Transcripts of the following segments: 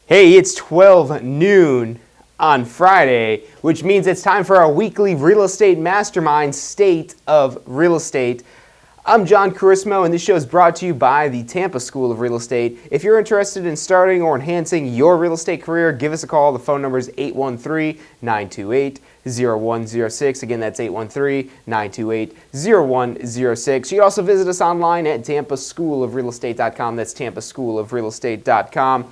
Hey, it's 12 noon on Friday, which means it's time for our weekly real estate mastermind, State of Real Estate. I'm John Carismo, and this show is brought to you by the Tampa School of Real Estate. If you're interested in starting or enhancing your real estate career, give us a call. The phone number is 813-928-0106. Again, that's 813-928-0106. You can also visit us online at tampaschoolofrealestate.com. That's tampaschoolofrealestate.com.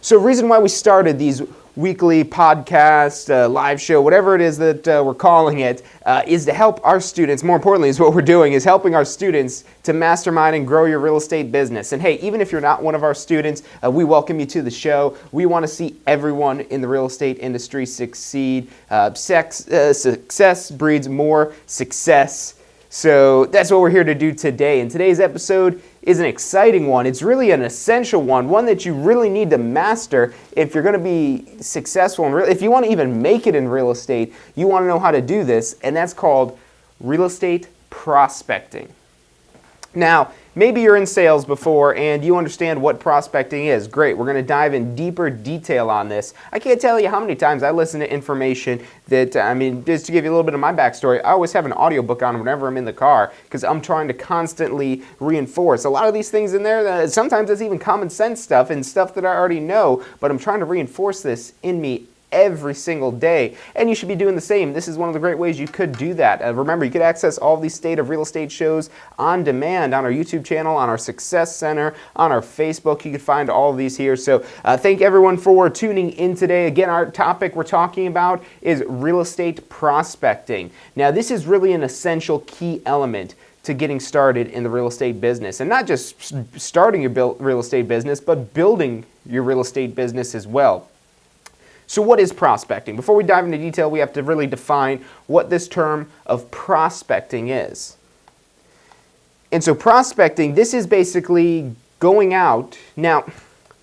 So the reason why we started these weekly podcasts, live show, whatever it is that we're calling it, is to help our students. More importantly, is what we're doing is helping our students to mastermind and grow your real estate business. And hey, even if you're not one of our students, we welcome you to the show. We want to see everyone in the real estate industry succeed. Success breeds more success. So that's what we're here to do today. And today's episode is an exciting one. It's really an essential one that you really need to master if you're going to be successful. If you want to even make it in real estate, you want to know how to do this, and that's called real estate prospecting. Now, maybe you're in sales before and you understand what prospecting is. Great, we're going to dive in deeper detail on this. I can't tell you how many times I listen to information that, just to give you a little bit of my backstory, I always have an audiobook on whenever I'm in the car because I'm trying to constantly reinforce. A lot of these things in there, sometimes it's even common sense stuff and stuff that I already know, but I'm trying to reinforce this in me every single day, and you should be doing the same. This is one of the great ways you could do that. Remember, you could access all of these State of Real Estate shows on demand on our YouTube channel, on our Success Center, on our Facebook. You can find all of these here. So thank everyone for tuning in today. Again, our topic we're talking about is real estate prospecting. Now, this is really an essential key element to getting started in the real estate business, and not just starting your real estate business, but building your real estate business as well. So what is prospecting? Before we dive into detail, we have to really define what this term of prospecting is. And so prospecting, this is basically going out. Now,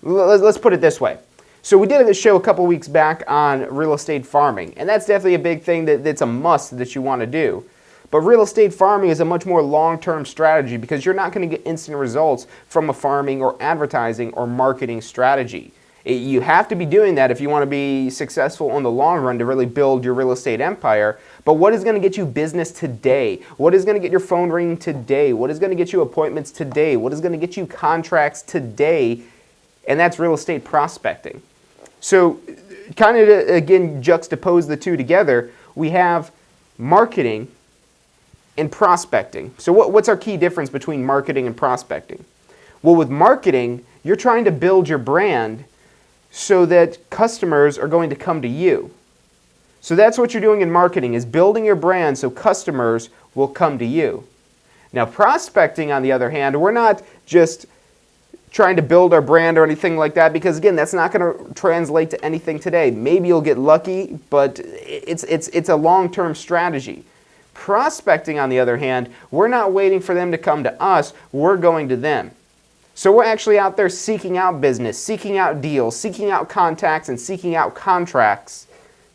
let's put it this way. So we did a show a couple weeks back on real estate farming, and that's definitely a big thing that's a must that you want to do. But real estate farming is a much more long-term strategy because you're not going to get instant results from a farming or advertising or marketing strategy. You have to be doing that if you want to be successful in the long run to really build your real estate empire. But what is going to get you business today? What is going to get your phone ringing today? What is going to get you appointments today? What is going to get you contracts today? And that's real estate prospecting. So kind of, again, juxtapose the two together. We have marketing and prospecting. So what's our key difference between marketing and prospecting? Well, with marketing, you're trying to build your brand so that customers are going to come to you. So that's what you're doing in marketing, is building your brand so customers will come to you. Now, prospecting, on the other hand, we're not just trying to build our brand or anything like that, because again, that's not going to translate to anything today. Maybe you'll get lucky, but it's a long-term strategy. Prospecting, on the other hand, we're not waiting for them to come to us, we're going to them. So we're actually out there seeking out business, seeking out deals, seeking out contacts, and seeking out contracts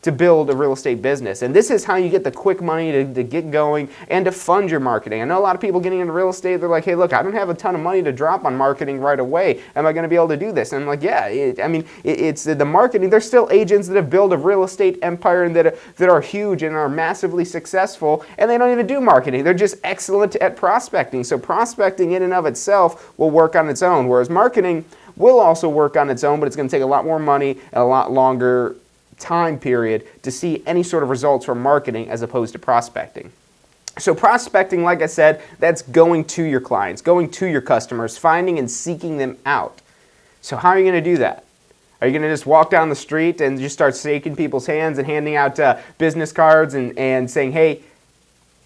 to build a real estate business. And this is how you get the quick money to get going and to fund your marketing. I know a lot of people getting into real estate, they're like, hey, look, I don't have a ton of money to drop on marketing right away. Am I going to be able to do this? And I'm like, yeah, it's the marketing. There's still agents that have built a real estate empire and that are huge and are massively successful, and they don't even do marketing. They're just excellent at prospecting. So prospecting in and of itself will work on its own, whereas marketing will also work on its own, but it's going to take a lot more money and a lot longer time period to see any sort of results from marketing as opposed to prospecting. So prospecting, like I said, that's going to your clients, going to your customers, finding and seeking them out. So how are you going to do that? Are you going to just walk down the street and just start shaking people's hands and handing out business cards and saying, hey,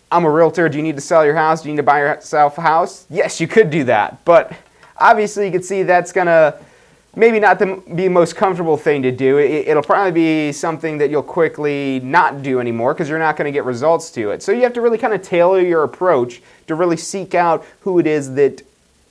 I'm a realtor, do you need to sell your house? Do you need to buy yourself a house? Yes, you could do that, but obviously you can see that's going to maybe not be the most comfortable thing to do. It'll probably be something that you'll quickly not do anymore because you're not going to get results to it. So you have to really kind of tailor your approach to really seek out who it is that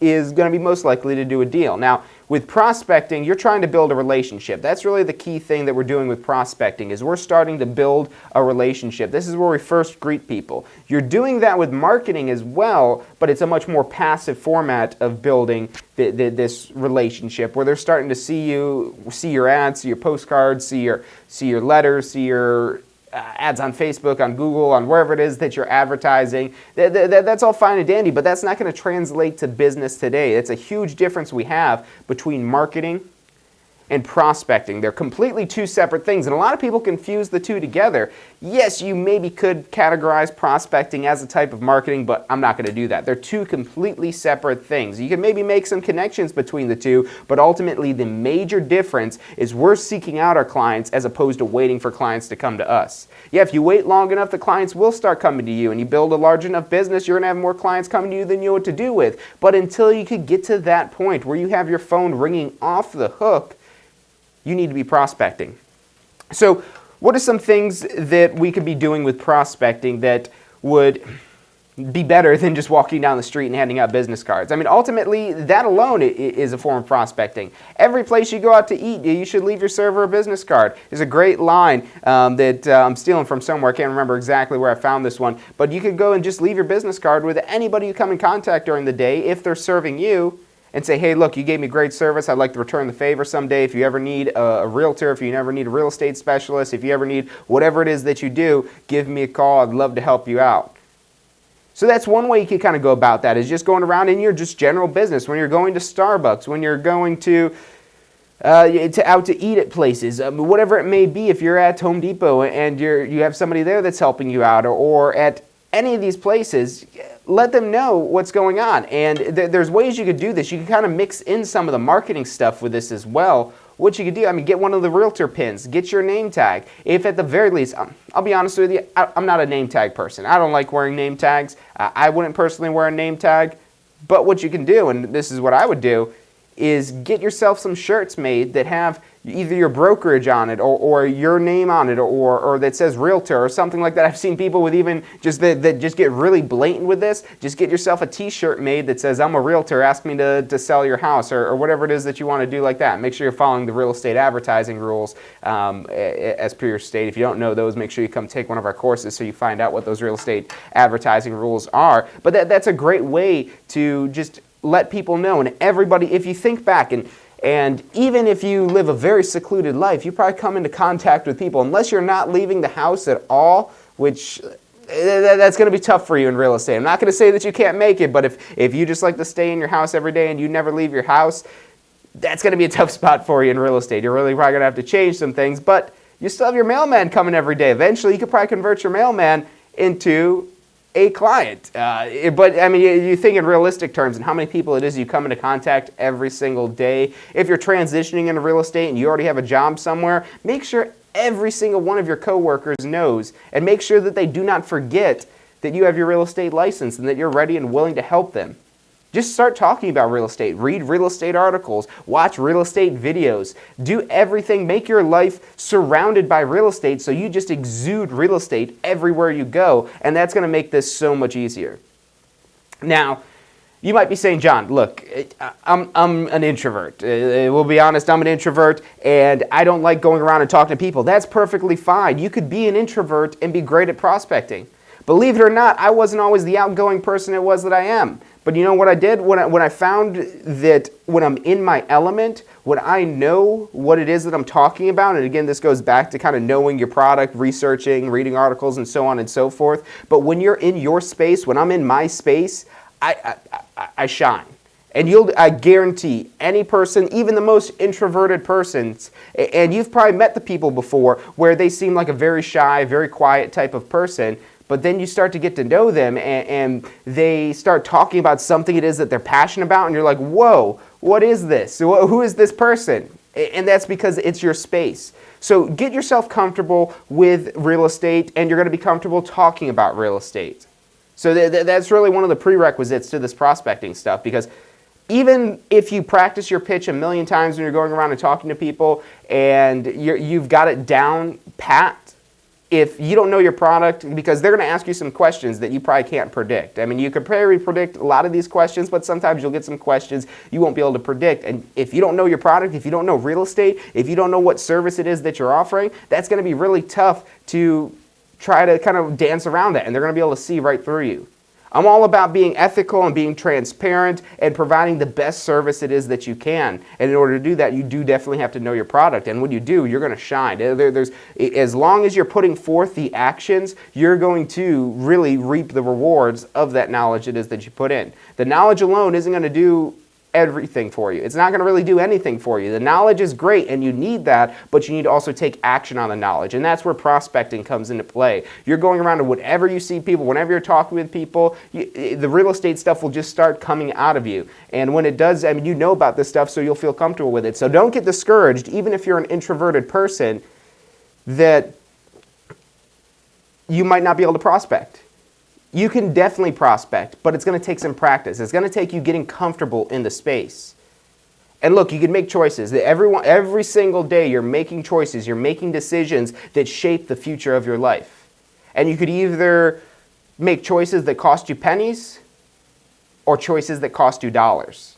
is going to be most likely to do a deal. Now, with prospecting, you're trying to build a relationship. That's really the key thing that we're doing with prospecting, is we're starting to build a relationship. This is where we first greet people. You're doing that with marketing as well, but it's a much more passive format of building this relationship, where they're starting to see you, see your ads, see your postcards, see your letters, see your ads on Facebook, on Google, on wherever it is that you're advertising. That's all fine and dandy, but that's not going to translate to business today. It's a huge difference we have between marketing and prospecting. They're completely two separate things, and a lot of people confuse the two together. Yes, you maybe could categorize prospecting as a type of marketing, but I'm not going to do that. They're two completely separate things. You can maybe make some connections between the two, but ultimately the major difference is we're seeking out our clients as opposed to waiting for clients to come to us. Yeah, if you wait long enough, the clients will start coming to you, and you build a large enough business, you're going to have more clients coming to you than you know what to do with. But until you could get to that point where you have your phone ringing off the hook, you need to be prospecting. So what are some things that we could be doing with prospecting that would be better than just walking down the street and handing out business cards? I mean, ultimately, that alone is a form of prospecting. Every place you go out to eat, you should leave your server a business card. There's a great line that I'm stealing from somewhere. I can't remember exactly where I found this one. But you could go and just leave your business card with anybody you come in contact during the day if they're serving you, and say, hey, look, you gave me great service. I'd like to return the favor someday. If you ever need a realtor, if you ever need a real estate specialist, if you ever need whatever it is that you do, give me a call. I'd love to help you out. So that's one way you can kind of go about that, is just going around in your just general business. When you're going to Starbucks, when you're going to out to eat at places, whatever it may be. If you're at Home Depot and you have somebody there that's helping you out, or at any of these places, let them know what's going on. And there's ways you could do this. You can kind of mix in some of the marketing stuff with this as well. What you could do, I mean, get one of the realtor pins, get your name tag. If at the very least, I'll be honest with you, I'm not a name tag person. I don't like wearing name tags. I wouldn't personally wear a name tag. But what you can do, and this is what I would do, is get yourself some shirts made that have either your brokerage on it or your name on it, or that says realtor or something like that. I've seen people with even just that just get really blatant with this. Just get yourself a t-shirt made that says, I'm a realtor, ask me to sell your house, or whatever it is that you want to do like that. Make sure you're following the real estate advertising rules as per your state. If you don't know those, make sure you come take one of our courses so you find out what those real estate advertising rules are. But that's a great way to just let people know. And everybody, if you think back, and even if you live a very secluded life, you probably come into contact with people, unless you're not leaving the house at all, which that's going to be tough for you in real estate. I'm not going to say that you can't make it, but if you just like to stay in your house every day and you never leave your house, that's going to be a tough spot for you in real estate. You're really probably going to have to change some things, but you still have your mailman coming every day. Eventually, you could probably convert your mailman into a client. But I mean, you think in realistic terms and how many people it is you come into contact every single day. If you're transitioning into real estate and you already have a job somewhere, make sure every single one of your coworkers knows, and make sure that they do not forget that you have your real estate license and that you're ready and willing to help them. Just start talking about real estate. Read real estate articles. Watch real estate videos. Do everything. Make your life surrounded by real estate so you just exude real estate everywhere you go. And that's going to make this so much easier. Now, you might be saying, John, look, I'm an introvert. We'll be honest, I'm an introvert, and I don't like going around and talking to people. That's perfectly fine. You could be an introvert and be great at prospecting. Believe it or not, I wasn't always the outgoing person it was that I am. But you know what I did? When I found that when I'm in my element, when I know what it is that I'm talking about, and again, this goes back to kind of knowing your product, researching, reading articles, and so on and so forth. But when you're in your space, when I'm in my space, I shine. And I guarantee any person, even the most introverted persons, and you've probably met the people before where they seem like a very shy, very quiet type of person, but then you start to get to know them and they start talking about something it is that they're passionate about, and you're like, whoa, what is this? Who is this person? And that's because it's your space. So get yourself comfortable with real estate, and you're going to be comfortable talking about real estate. So that's really one of the prerequisites to this prospecting stuff, because even if you practice your pitch a million times when you're going around and talking to people and you've got it down pat, if you don't know your product, because they're going to ask you some questions that you probably can't predict. I mean, you could probably predict a lot of these questions, but sometimes you'll get some questions you won't be able to predict. And if you don't know your product, if you don't know real estate, if you don't know what service it is that you're offering, that's going to be really tough to try to kind of dance around that, and they're going to be able to see right through you. I'm all about being ethical and being transparent and providing the best service it is that you can. And in order to do that, you do definitely have to know your product. And when you do, you're going to shine. As long as you're putting forth the actions, you're going to really reap the rewards of that knowledge it is that you put in. The knowledge alone isn't going to do everything for you. It's not going to really do anything for you. The knowledge is great and you need that, but you need to also take action on the knowledge. And that's where prospecting comes into play. You're going around to whatever you see people, whenever you're talking with people, the real estate stuff will just start coming out of you. And when it does, I mean, you know about this stuff, so you'll feel comfortable with it. So don't get discouraged, even if you're an introverted person, that you might not be able to prospect. You can definitely prospect, but it's going to take some practice. It's going to take you getting comfortable in the space. And look, you can make choices. Every single day you're making choices. You're making decisions that shape the future of your life. And you could either make choices that cost you pennies or choices that cost you dollars.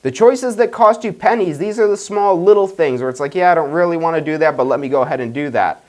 The choices that cost you pennies, these are the small little things where it's like, yeah, I don't really want to do that, but let me go ahead and do that.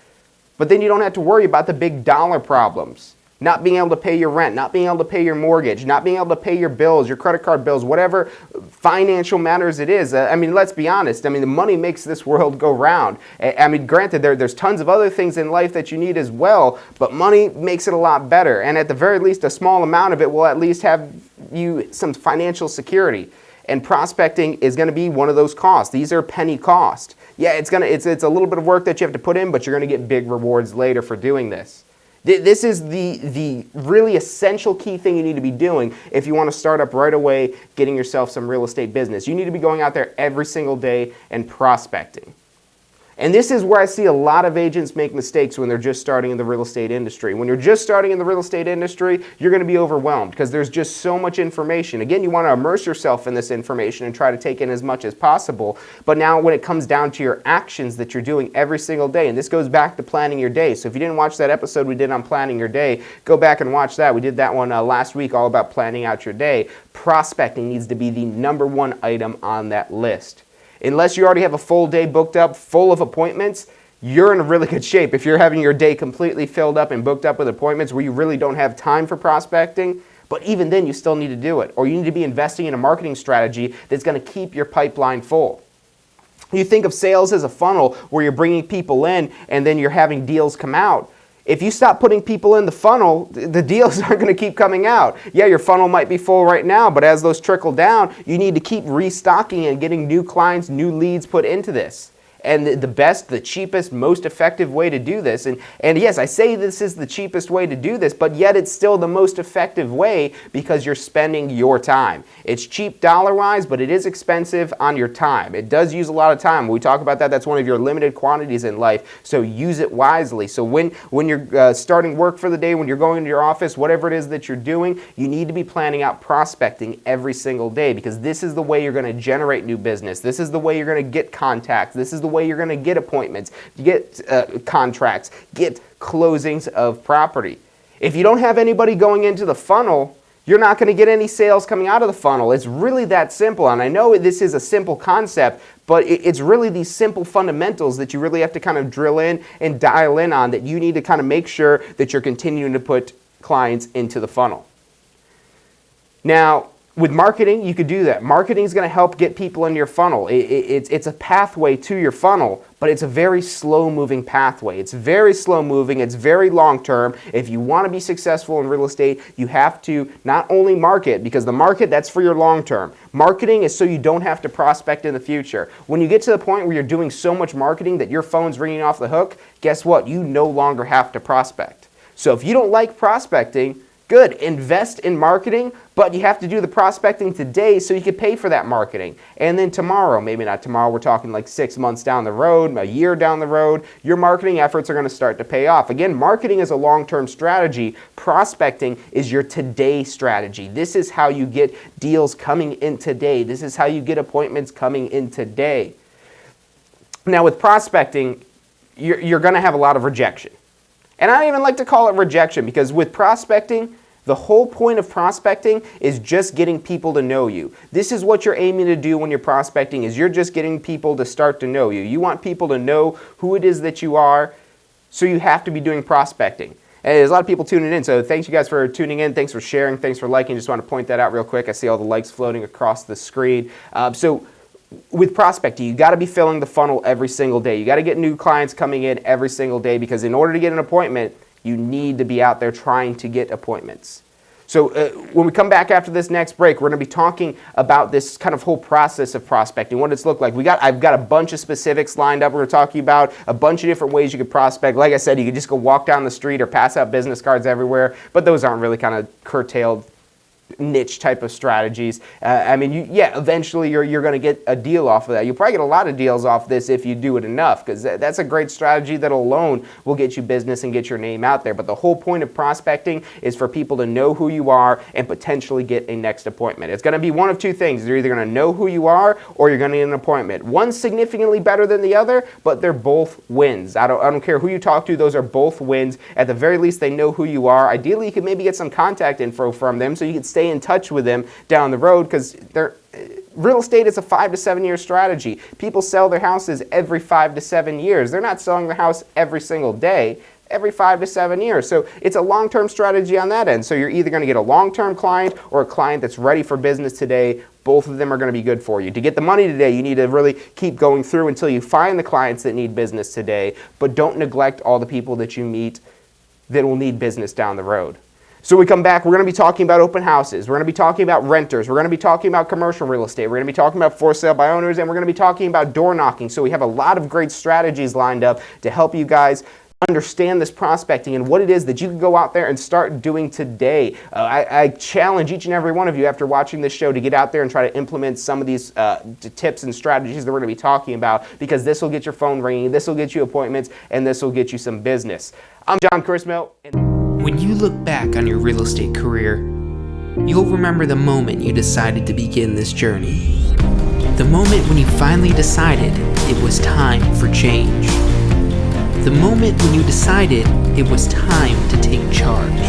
But then you don't have to worry about the big dollar problems. Not being able to pay your rent, not being able to pay your mortgage, not being able to pay your bills, your credit card bills, whatever financial matters it is. I mean, let's be honest. I mean, the money makes this world go round. I mean, granted, there's tons of other things in life that you need as well, but money makes it a lot better. And at the very least, a small amount of it will at least have you some financial security. And prospecting is going to be one of those costs. These are penny cost. Yeah, it's a little bit of work that you have to put in, but you're going to get big rewards later for doing this. This is the really essential key thing you need to be doing if you want to start up right away getting yourself some real estate business. You need to be going out there every single day and prospecting. And this is where I see a lot of agents make mistakes when they're just starting in the real estate industry. When you're just starting in the real estate industry, you're going to be overwhelmed because there's just so much information. Again, you want to immerse yourself in this information and try to take in as much as possible. But now when it comes down to your actions that you're doing every single day, and this goes back to planning your day. So if you didn't watch that episode we did on planning your day, go back and watch that. We did that one last week all about planning out your day. Prospecting needs to be the number one item on that list. Unless you already have a full day booked up, full of appointments, you're in really good shape. If you're having your day completely filled up and booked up with appointments where you really don't have time for prospecting, but even then you still need to do it. Or you need to be investing in a marketing strategy that's going to keep your pipeline full. You think of sales as a funnel where you're bringing people in and then you're having deals come out. If you stop putting people in the funnel, the deals aren't going to keep coming out. Yeah, your funnel might be full right now, but as those trickle down, you need to keep restocking and getting new clients, new leads put into this. And the best, the cheapest, most effective way to do this, and yes, I say this is the cheapest way to do this, but yet it's still the most effective way because you're spending your time. It's cheap dollar-wise, but it is expensive on your time. It does use a lot of time. When we talk about that, that's one of your limited quantities in life, so use it wisely. So when you're starting work for the day, when you're going into your office, whatever it is that you're doing, you need to be planning out prospecting every single day because this is the way you're going to generate new business. This is the way you're going to get contacts. This is the way you're going to get appointments, get contracts, get closings of property. If you don't have anybody going into the funnel, you're not going to get any sales coming out of the funnel. It's really that simple. And I know this is a simple concept, but it's really these simple fundamentals that you really have to kind of drill in and dial in on that you need to kind of make sure that you're continuing to put clients into the funnel. Now, with marketing, you could do that. Marketing is going to help get people in your funnel. It's a pathway to your funnel, but it's a very slow-moving pathway. It's very slow-moving. It's very long-term. If you want to be successful in real estate, you have to not only market, because the market, that's for your long-term. Marketing is so you don't have to prospect in the future. When you get to the point where you're doing so much marketing that your phone's ringing off the hook, guess what? You no longer have to prospect. So if you don't like prospecting, good, invest in marketing, but you have to do the prospecting today so you can pay for that marketing. And then tomorrow, maybe not tomorrow, we're talking like 6 months down the road, a year down the road, your marketing efforts are going to start to pay off. Again, marketing is a long-term strategy. Prospecting is your today strategy. This is how you get deals coming in today. This is how you get appointments coming in today. Now with prospecting, you're going to have a lot of rejection. And I don't even like to call it rejection, because with prospecting, the whole point of prospecting is just getting people to know you. This is what you're aiming to do when you're prospecting, is you're just getting people to start to know you. You want people to know who it is that you are, so you have to be doing prospecting. And there's a lot of people tuning in, so thanks you guys for tuning in. Thanks for sharing. Thanks for liking. Just want to point that out real quick. I see all the likes floating across the screen. So with prospecting, you got to be filling the funnel every single day. You got to get new clients coming in every single day, because in order to get an appointment, you need to be out there trying to get appointments. So when we come back after this next break, we're going to be talking about this kind of whole process of prospecting, what it's looked like. I've got a bunch of specifics lined up. We're going to talk to you about a bunch of different ways you could prospect. Like I said, you could just go walk down the street or pass out business cards everywhere, but those aren't really kind of curtailed niche type of strategies. Eventually you're going to get a deal off of that. You'll probably get a lot of deals off this if you do it enough, because that's a great strategy that alone will get you business and get your name out there. But the whole point of prospecting is for people to know who you are and potentially get a next appointment. It's going to be one of two things. You're either going to know who you are or you're going to get an appointment. One's significantly better than the other, but they're both wins. I don't care who you talk to, those are both wins. At the very least, they know who you are. Ideally, you could maybe get some contact info from them so you can stay in touch with them down the road, because real estate is a 5 to 7 year strategy. People sell their houses every 5 to 7 years. They're not selling their house every single day, every 5 to 7 years. So it's a long-term strategy on that end. So you're either going to get a long-term client or a client that's ready for business today. Both of them are going to be good for you. To get the money today, you need to really keep going through until you find the clients that need business today, but don't neglect all the people that you meet that will need business down the road. So we come back, we're going to be talking about open houses, we're going to be talking about renters, we're going to be talking about commercial real estate, we're going to be talking about for sale by owners, and we're going to be talking about door knocking. So we have a lot of great strategies lined up to help you guys understand this prospecting and what it is that you can go out there and start doing today. I challenge each and every one of you after watching this show to get out there and try to implement some of these tips and strategies that we're going to be talking about, because this will get your phone ringing, this will get you appointments, and this will get you some business. I'm John Chrismo. When you look back on your real estate career, you'll remember the moment you decided to begin this journey. The moment when you finally decided it was time for change. The moment when you decided it was time to take charge.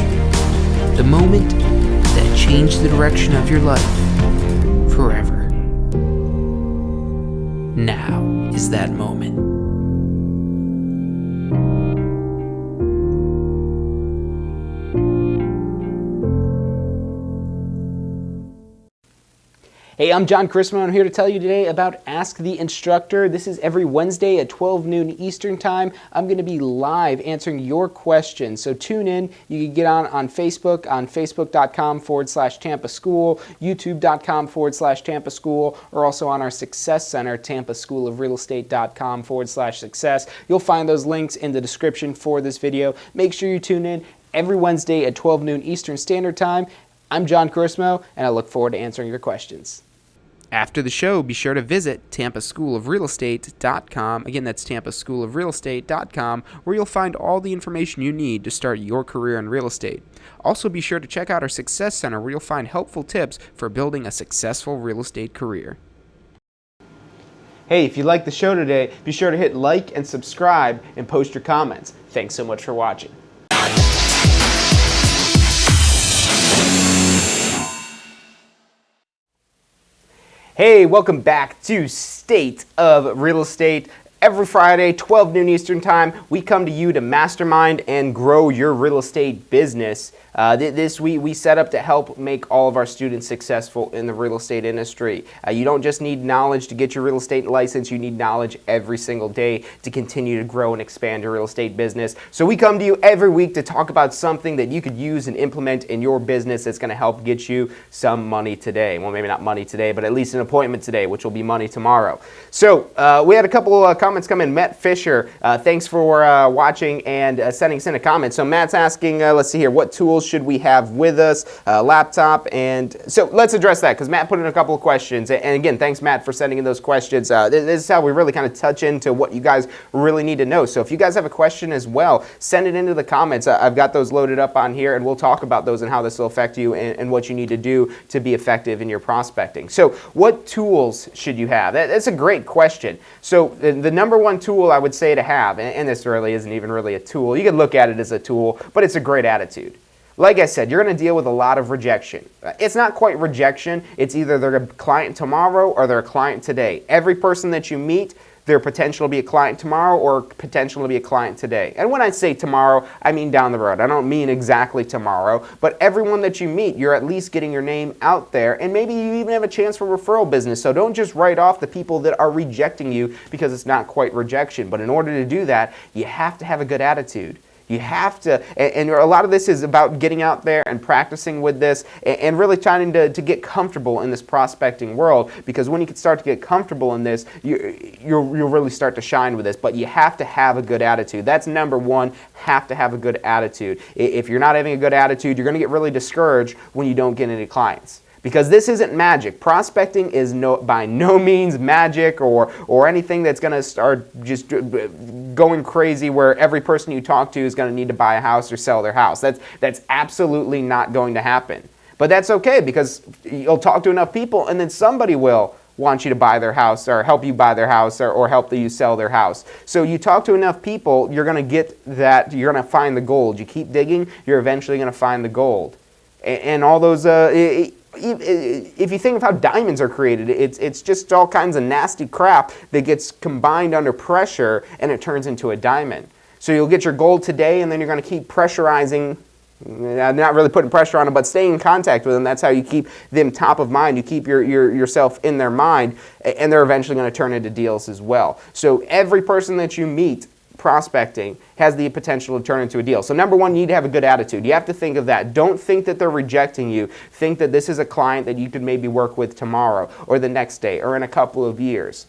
The moment that changed the direction of your life forever. Now is that moment. Hey, I'm John Chrismo, and I'm here to tell you today about Ask the Instructor. This is every Wednesday at 12 noon Eastern Time. I'm going to be live answering your questions, so tune in. You can get on Facebook, on facebook.com/Tampa School, youtube.com/Tampa School, or also on our Success Center, tampaschoolofrealestate.com/success. You'll find those links in the description for this video. Make sure you tune in every Wednesday at 12 noon Eastern Standard Time. I'm John Chrismo, and I look forward to answering your questions. After the show, be sure to visit tampaschoolofrealestate.com. Again, that's tampaschoolofrealestate.com, where you'll find all the information you need to start your career in real estate. Also, be sure to check out our Success Center, where you'll find helpful tips for building a successful real estate career. Hey, if you liked the show today, be sure to hit like and subscribe and post your comments. Thanks so much for watching. Hey, welcome back to State of Real Estate. Every Friday, 12 noon Eastern Time, we come to you to mastermind and grow your real estate business. This we set up to help make all of our students successful in the real estate industry. You don't just need knowledge to get your real estate license, you need knowledge every single day to continue to grow and expand your real estate business. So we come to you every week to talk about something that you could use and implement in your business that's going to help get you some money today. Well, maybe not money today, but at least an appointment today, which will be money tomorrow. So we had a couple of comments come in. Matt Fisher, thanks for watching and sending us in a comment. So Matt's asking, let's see here, what tools should we have with us? Laptop, and so let's address that, because Matt put in a couple of questions. And again, thanks Matt for sending in those questions. This is how we really kind of touch into what you guys really need to know. So if you guys have a question as well, send it into the comments. I've got those loaded up on here, and we'll talk about those and how this will affect you and what you need to do to be effective in your prospecting. So what tools should you have? That's a great question. So the number one tool I would say to have, and this really isn't even really a tool, you could look at it as a tool, but it's a great attitude. Like I said, you're going to deal with a lot of rejection. It's not quite rejection. It's either they're a client tomorrow or they're a client today. Every person that you meet, their potential to be a client tomorrow or potential to be a client today. And when I say tomorrow, I mean down the road. I don't mean exactly tomorrow, but everyone that you meet, you're at least getting your name out there, and maybe you even have a chance for referral business. So don't just write off the people that are rejecting you because it's not quite rejection. But in order to do that, you have to have a good attitude. You have to, and a lot of this is about getting out there and practicing with this and really trying to get comfortable in this prospecting world, because when you can start to get comfortable in this, you'll really start to shine with this. But you have to have a good attitude. That's number one, have to have a good attitude. If you're not having a good attitude, you're going to get really discouraged when you don't get any clients. Because this isn't magic. Prospecting is by no means magic or anything that's going to start just going crazy where every person you talk to is going to need to buy a house or sell their house. That's absolutely not going to happen. But that's okay, because you'll talk to enough people and then somebody will want you to buy their house or help you buy their house or help you sell their house. So you talk to enough people, you're going to get that, you're going to find the gold. You keep digging, you're eventually going to find the gold. And all those... if you think of how diamonds are created, it's just all kinds of nasty crap that gets combined under pressure and it turns into a diamond. So you'll get your gold today and then you're going to keep pressurizing, not really putting pressure on them, but staying in contact with them. That's how you keep them top of mind. You keep yourself in their mind, and they're eventually going to turn into deals as well. So every person that you meet prospecting has the potential to turn into a deal. So number one, you need to have a good attitude. You have to think of that. Don't think that they're rejecting you. Think that this is a client that you could maybe work with tomorrow or the next day or in a couple of years.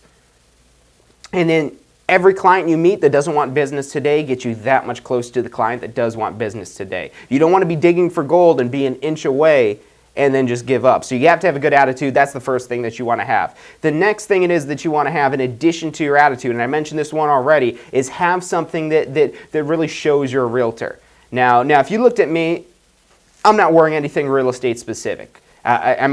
And then every client you meet that doesn't want business today gets you that much closer to the client that does want business today. You don't want to be digging for gold and be an inch away and then just give up. So you have to have a good attitude. That's the first thing that you want to have. The next thing it is that you want to have in addition to your attitude, and I mentioned this one already, is have something that really shows you're a realtor. Now, if you looked at me, I'm not wearing anything real estate specific. I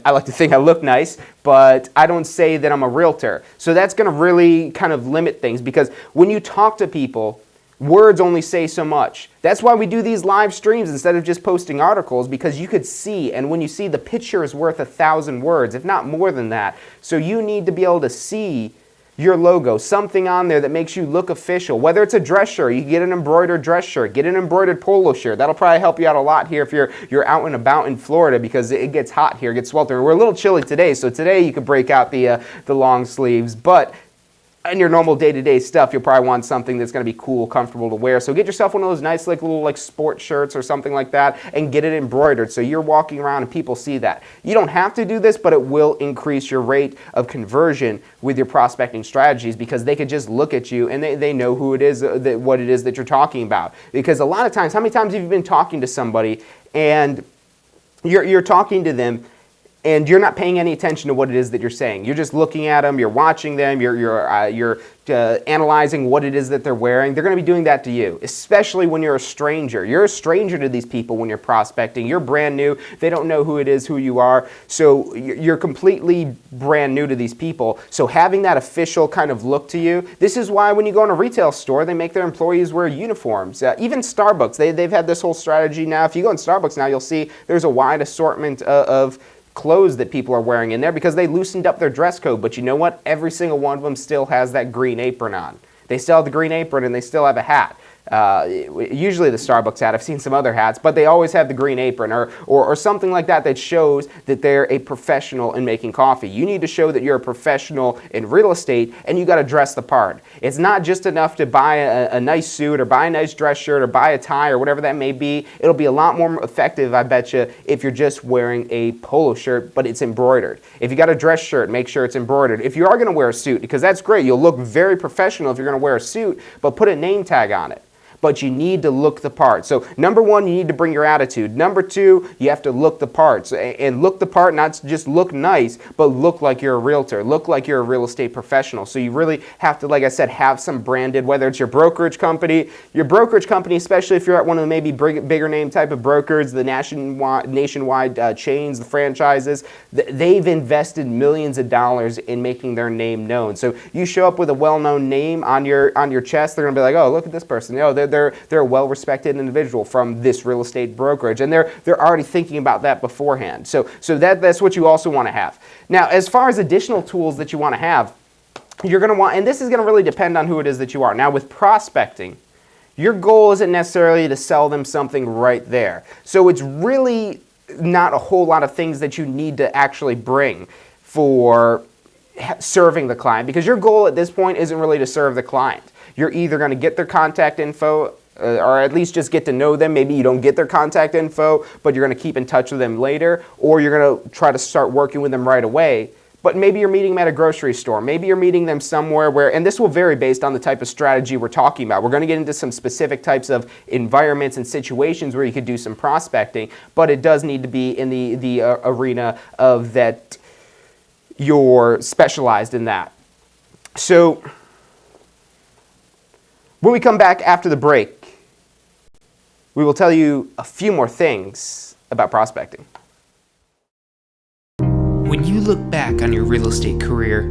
like to think I look nice, but I don't say that I'm a realtor. So that's going to really kind of limit things, because when you talk to people, words only say so much. That's why we do these live streams instead of just posting articles, because you could see, and when you see, the picture is worth 1,000 words, if not more than that. So you need to be able to see your logo, something on there that makes you look official. Whether it's a dress shirt, you can get an embroidered dress shirt, get an embroidered polo shirt. That'll probably help you out a lot here if you're out and about in Florida, because it gets hot here, it gets sweltering. We're a little chilly today, so today you could break out the long sleeves, but in your normal day-to-day stuff, you'll probably want something that's going to be cool, comfortable to wear. So get yourself one of those nice little sports shirts or something like that and get it embroidered so you're walking around and people see that. You don't have to do this, but it will increase your rate of conversion with your prospecting strategies, because they could just look at you and they know who it is, what it is that you're talking about. Because a lot of times, how many times have you been talking to somebody and you're talking to them and you're not paying any attention to what it is that you're saying? You're just looking at them, you're watching them, you're analyzing what it is that they're wearing. They're going to be doing that to you, especially when you're a stranger. You're a stranger to these people when you're prospecting. You're brand new. They don't know who it is, who you are. So you're completely brand new to these people. So having that official kind of look to you, this is why when you go in a retail store, they make their employees wear uniforms. Even Starbucks, they've had this whole strategy now. If you go in Starbucks now, you'll see there's a wide assortment of clothes that people are wearing in there, because they loosened up their dress code. But you know what? Every single one of them still has that green apron on. They still have the green apron and they still have a hat. Usually the Starbucks hat, I've seen some other hats, but they always have the green apron or something like that that shows that they're a professional in making coffee. You need to show that you're a professional in real estate, and you got to dress the part. It's not just enough to buy a nice suit or buy a nice dress shirt or buy a tie or whatever that may be. It'll be a lot more effective, I bet you, if you're just wearing a polo shirt, but it's embroidered. If you got a dress shirt, make sure it's embroidered. If you are going to wear a suit, because that's great, you'll look very professional if you're going to wear a suit, but put a name tag on it. but you need to look the part. So number one, you need to bring your attitude. Number two, you have to look the part. And look the part, not just look nice, but look like you're a realtor. Look like you're a real estate professional. So you really have to, like I said, have some branded, whether it's your brokerage company, especially if you're at one of the maybe bigger name type of brokers, the nationwide chains, the franchises, they've invested millions of dollars in making their name known. So you show up with a well-known name on your chest, they're gonna be like, oh, look at this person. They're a well-respected individual from this real estate brokerage, and they're already thinking about that beforehand. So that's what you also want to have. Now, as far as additional tools that you want to have, you're going to want, and this is going to really depend on who it is that you are. Now, with prospecting, your goal isn't necessarily to sell them something right there. So it's really not a whole lot of things that you need to actually bring for serving the client, because your goal at this point isn't really to serve the client. You're either going to get their contact info, or at least just get to know them. Maybe you don't get their contact info, but you're going to keep in touch with them later, or you're going to try to start working with them right away. But maybe you're meeting them at a grocery store. Maybe you're meeting them somewhere where, and this will vary based on the type of strategy we're talking about. We're going to get into some specific types of environments and situations where you could do some prospecting, but it does need to be in the arena of that you're specialized in that. So when we come back after the break, we will tell you a few more things about prospecting. When you look back on your real estate career,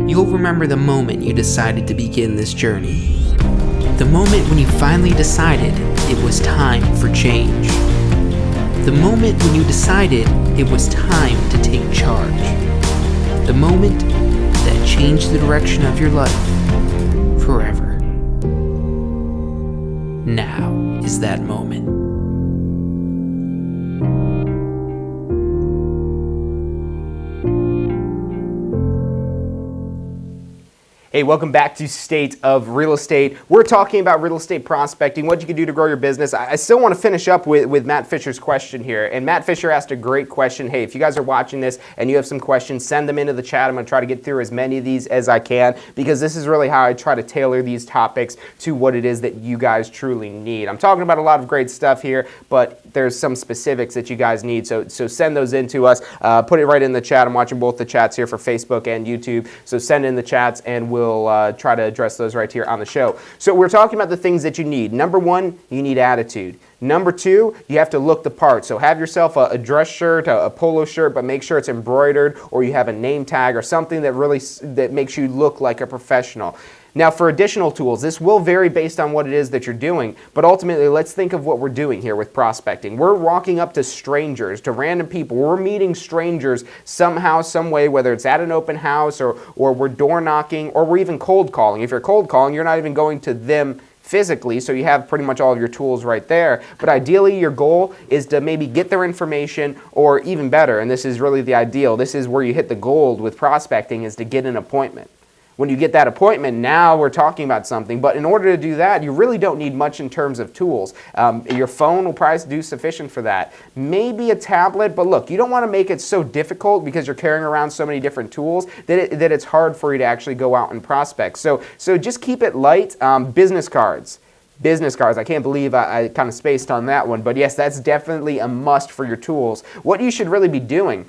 you'll remember the moment you decided to begin this journey. The moment when you finally decided it was time for change. The moment when you decided it was time to take charge. The moment that changed the direction of your life forever. Now is that moment. Hey, welcome back to State of Real Estate. We're talking about real estate prospecting, what you can do to grow your business. I still want to finish up with Matt Fisher's question here. And Matt Fisher asked a great question. Hey, if you guys are watching this and you have some questions, send them into the chat. I'm going to try to get through as many of these as I can, because this is really how I try to tailor these topics to what it is that you guys truly need. I'm talking about a lot of great stuff here, but there's some specifics that you guys need. So send those in to us. Put it right in the chat. I'm watching both the chats here for Facebook and YouTube. So send in the chats and we'll try to address those right here on the show. So we're talking about the things that you need. Number one, you need attitude. Number two, you have to look the part. So have yourself a dress shirt, a polo shirt, but make sure it's embroidered, or you have a name tag or something that makes you look like a professional. Now, for additional tools, this will vary based on what it is that you're doing, but ultimately, let's think of what we're doing here with prospecting. We're walking up to strangers, to random people. We're meeting strangers somehow, some way, whether it's at an open house or we're door knocking, or we're even cold calling. If you're cold calling, you're not even going to them physically, so you have pretty much all of your tools right there. But ideally, your goal is to maybe get their information, or even better, and this is really the ideal, this is where you hit the gold with prospecting, is to get an appointment. When you get that appointment, now we're talking about something. But in order to do that, you really don't need much in terms of tools. Your phone will probably do sufficient for that. Maybe a tablet, but look, you don't want to make it so difficult because you're carrying around so many different tools that it's hard for you to actually go out and prospect. So just keep it light. Business cards. I can't believe I kind of spaced on that one. But yes, that's definitely a must for your tools. What you should really be doing,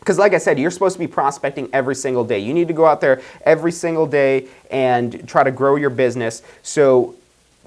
because like I said, you're supposed to be prospecting every single day. You need to go out there every single day and try to grow your business. So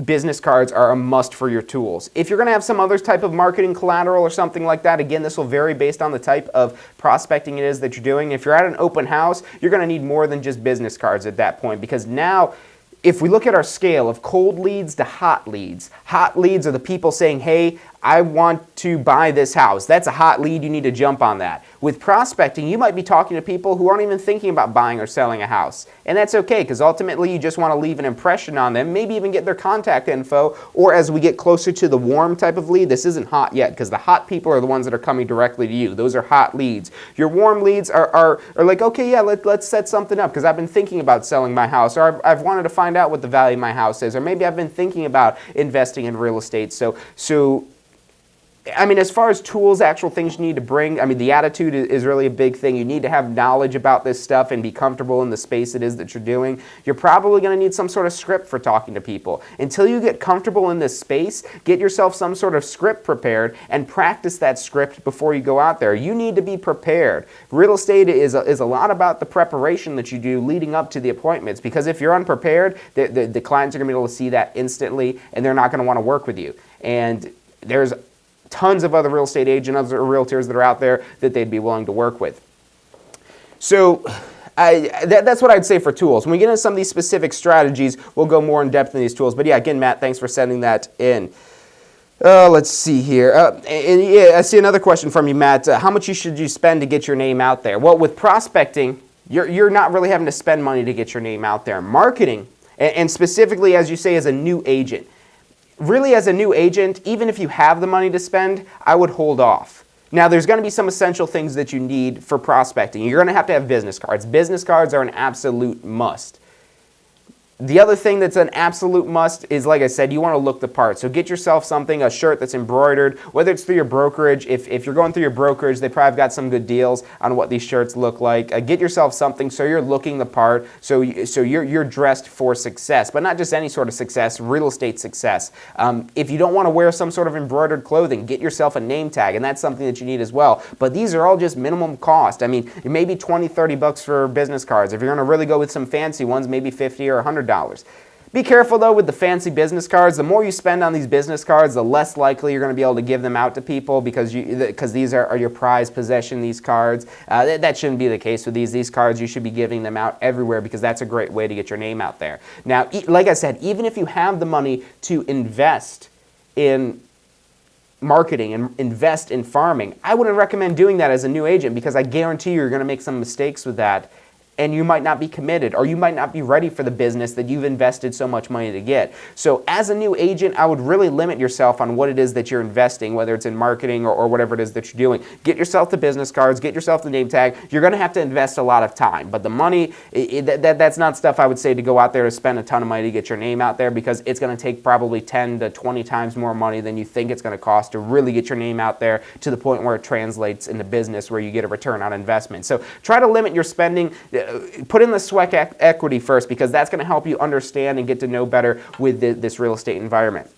business cards are a must for your tools. If you're going to have some other type of marketing collateral or something like that, again, this will vary based on the type of prospecting it is that you're doing. If you're at an open house, you're going to need more than just business cards at that point, because now, if we look at our scale of cold leads to hot leads are the people saying, hey, I want to buy this house. That's a hot lead. You need to jump on that. With prospecting, you might be talking to people who aren't even thinking about buying or selling a house. And that's okay, because ultimately you just want to leave an impression on them, maybe even get their contact info, or as we get closer to the warm type of lead, this isn't hot yet, because the hot people are the ones that are coming directly to you. Those are hot leads. Your warm leads are like, okay, yeah, let's set something up, because I've been thinking about selling my house, or I've wanted to find out what the value of my house is, or maybe I've been thinking about investing in real estate. So I mean, as far as tools, actual things you need to bring, I mean, the attitude is really a big thing. You need to have knowledge about this stuff and be comfortable in the space it is that you're doing. You're probably going to need some sort of script for talking to people. Until you get comfortable in this space, get yourself some sort of script prepared and practice that script before you go out there. You need to be prepared. Real estate is a lot about the preparation that you do leading up to the appointments, because if you're unprepared, the clients are going to be able to see that instantly, and they're not going to want to work with you. And there's tons of other real estate agents or realtors that are out there that they'd be willing to work with. So that's what I'd say for tools. When we get into some of these specific strategies, we'll go more in depth in these tools. But yeah, again, Matt, thanks for sending that in. Let's see here. And yeah, I see another question from you, Matt. How much should you spend to get your name out there? Well, with prospecting, you're not really having to spend money to get your name out there. Marketing, and specifically, as you say, as a new agent, really, as a new agent, even if you have the money to spend, I would hold off. Now, there's going to be some essential things that you need for prospecting. You're going to have business cards. Business cards are an absolute must. The other thing that's an absolute must is, like I said, you want to look the part. So get yourself something, a shirt that's embroidered, whether it's through your brokerage. If you're going through your brokerage, they probably have got some good deals on what these shirts look like. Get yourself something so you're looking the part, so you're dressed for success, but not just any sort of success, real estate success. If you don't want to wear some sort of embroidered clothing, get yourself a name tag, and that's something that you need as well. But these are all just minimum cost. I mean, maybe $20, $30 for business cards. If you're going to really go with some fancy ones, maybe $50 or $100. Be careful though with the fancy business cards. The more you spend on these business cards, the less likely you're going to be able to give them out to people, because these are your prized possession, these cards. That shouldn't be the case with these. These cards, you should be giving them out everywhere, because that's a great way to get your name out there. Now, like I said, even if you have the money to invest in marketing and invest in farming, I wouldn't recommend doing that as a new agent, because I guarantee you're going to make some mistakes with that. And you might not be committed, or you might not be ready for the business that you've invested so much money to get. So as a new agent, I would really limit yourself on what it is that you're investing, whether it's in marketing or whatever it is that you're doing. Get yourself the business cards, get yourself the name tag. You're going to have to invest a lot of time. But the money, that's not stuff I would say to go out there to spend a ton of money to get your name out there, because it's going to take probably 10 to 20 times more money than you think it's going to cost to really get your name out there to the point where it translates into business where you get a return on investment. So try to limit your spending. Put in the sweat equity first, because that's going to help you understand and get to know better with this real estate environment.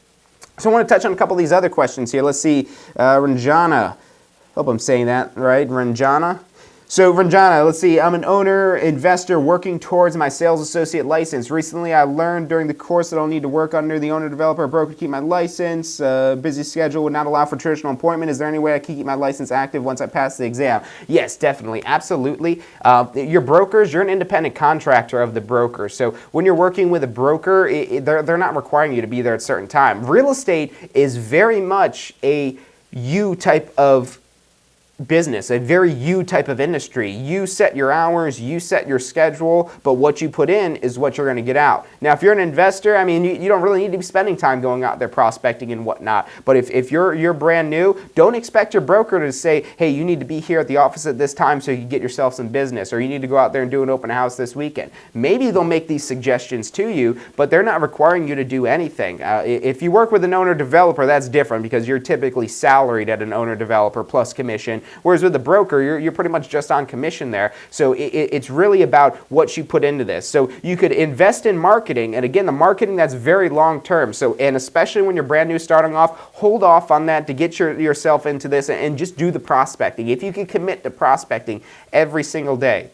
So I want to touch on a couple of these other questions here. Let's see, Ranjana, hope I'm saying that right, Ranjana. So Ranjana, let's see, I'm an owner, investor working towards my sales associate license. Recently, I learned during the course that I'll need to work under the owner, developer, or broker to keep my license. Busy schedule would not allow for traditional employment. Is there any way I can keep my license active once I pass the exam? Yes, definitely, absolutely. Your brokers, you're an independent contractor of the broker. So when you're working with a broker, they're not requiring you to be there at a certain time. Real estate is very much a you type of business, a very you type of industry. You set your hours, you set your schedule, but what you put in is what you're going to get out. Now, if you're an investor, I mean, you don't really need to be spending time going out there prospecting and whatnot. But if you're brand new, don't expect your broker to say, hey, you need to be here at the office at this time so you can get yourself some business, or you need to go out there and do an open house this weekend. Maybe they'll make these suggestions to you, but they're not requiring you to do anything. If you work with an owner developer, that's different, because you're typically salaried at an owner developer plus commission. Whereas with a broker, you're pretty much just on commission there. So it's really about what you put into this. So you could invest in marketing, and again, the marketing that's very long term. So, and especially when you're brand new starting off, hold off on that to get yourself into this, and just do the prospecting. If you can commit to prospecting every single day.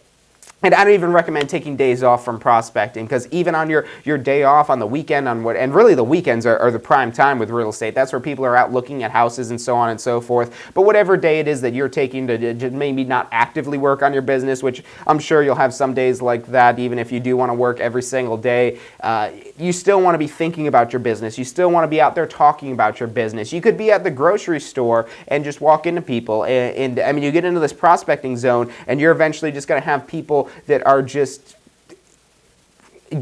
And I don't even recommend taking days off from prospecting, because even on your day off on the weekend, and really the weekends are the prime time with real estate. That's where people are out looking at houses and so on and so forth. But whatever day it is that you're taking to maybe not actively work on your business, which I'm sure you'll have some days like that, even if you do want to work every single day, you still want to be thinking about your business. You still want to be out there talking about your business. You could be at the grocery store and just walk into people, and I mean, you get into this prospecting zone, and you're eventually just going to have people that are just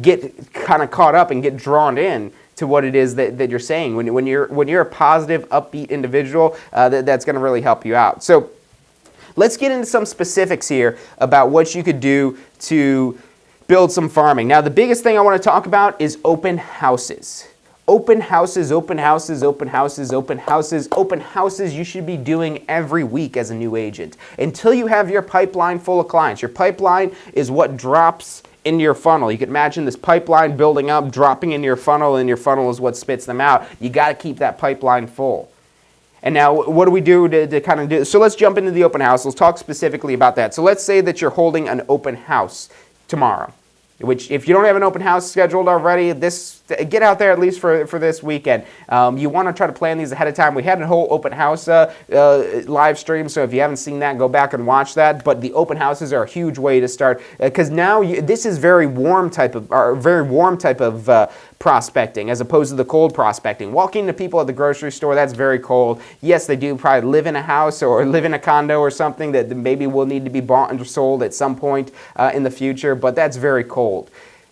get kind of caught up and get drawn in to what it is that you're saying. When you're a positive, upbeat individual, that's going to really help you out. So let's get into some specifics here about what you could do to build some farming. Now, the biggest thing I want to talk about is open houses. Open houses, open houses, open houses, open houses, open houses you should be doing every week as a new agent until you have your pipeline full of clients. Your pipeline is what drops into your funnel. You can imagine this pipeline building up, dropping into your funnel, and your funnel is what spits them out. You got to keep that pipeline full. And now, what do we do to kind of do? So let's jump into the open house. Let's talk specifically about that. So let's say that you're holding an open house tomorrow, which if you don't have an open house scheduled already, get out there at least for this weekend. You want to try to plan these ahead of time. We had a whole open house live stream, so if you haven't seen that, go back and watch that. But the open houses are a huge way to start because now this is very warm type of prospecting as opposed to the cold prospecting. Walking to people at the grocery store, that's very cold. Yes, they do probably live in a house or live in a condo or something that maybe will need to be bought and sold at some point in the future, but that's very cold.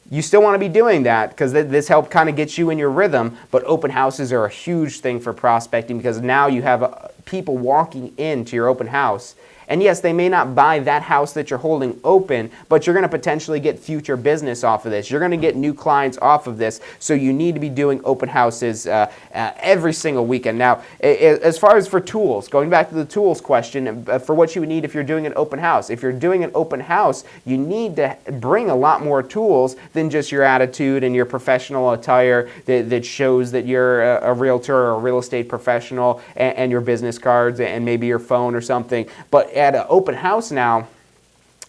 You still want to be doing that because this helps kind of get you in your rhythm, but open houses are a huge thing for prospecting because now you have people walking into your open house. And yes, they may not buy that house that you're holding open, but you're going to potentially get future business off of this. You're going to get new clients off of this, so you need to be doing open houses every single weekend. Now, as far as for tools, going back to the tools question, for what you would need if you're doing an open house. If you're doing an open house, you need to bring a lot more tools than just your attitude and your professional attire that shows that you're a realtor or a real estate professional and your business cards and maybe your phone or something. But at an open house now,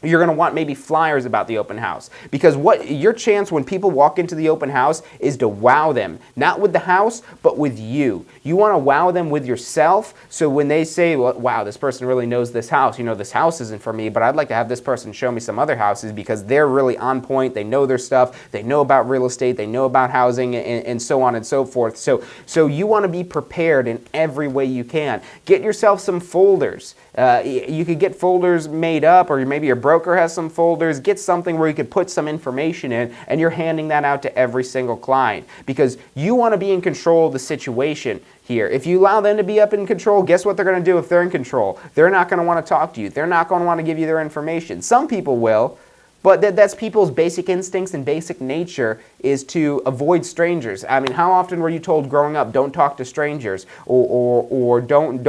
you're going to want maybe flyers about the open house because what your chance when people walk into the open house is to wow them, not with the house, but with you. You want to wow them with yourself. So when they say, well, wow, this person really knows this house, this house isn't for me, but I'd like to have this person show me some other houses because they're really on point. They know their stuff. They know about real estate. They know about housing and so on and so forth. So you want to be prepared in every way you can. Get yourself some folders. You could get folders made up, or maybe your broker has some folders. Get something where you could put some information in and you're handing that out to every single client because you want to be in control of the situation here. If you allow them to be up in control, guess what they're going to do if they're in control? They're not going to want to talk to you. They're not going to want to give you their information. Some people will, but that's people's basic instincts and basic nature is to avoid strangers. I mean, how often were you told growing up, don't talk to strangers or don't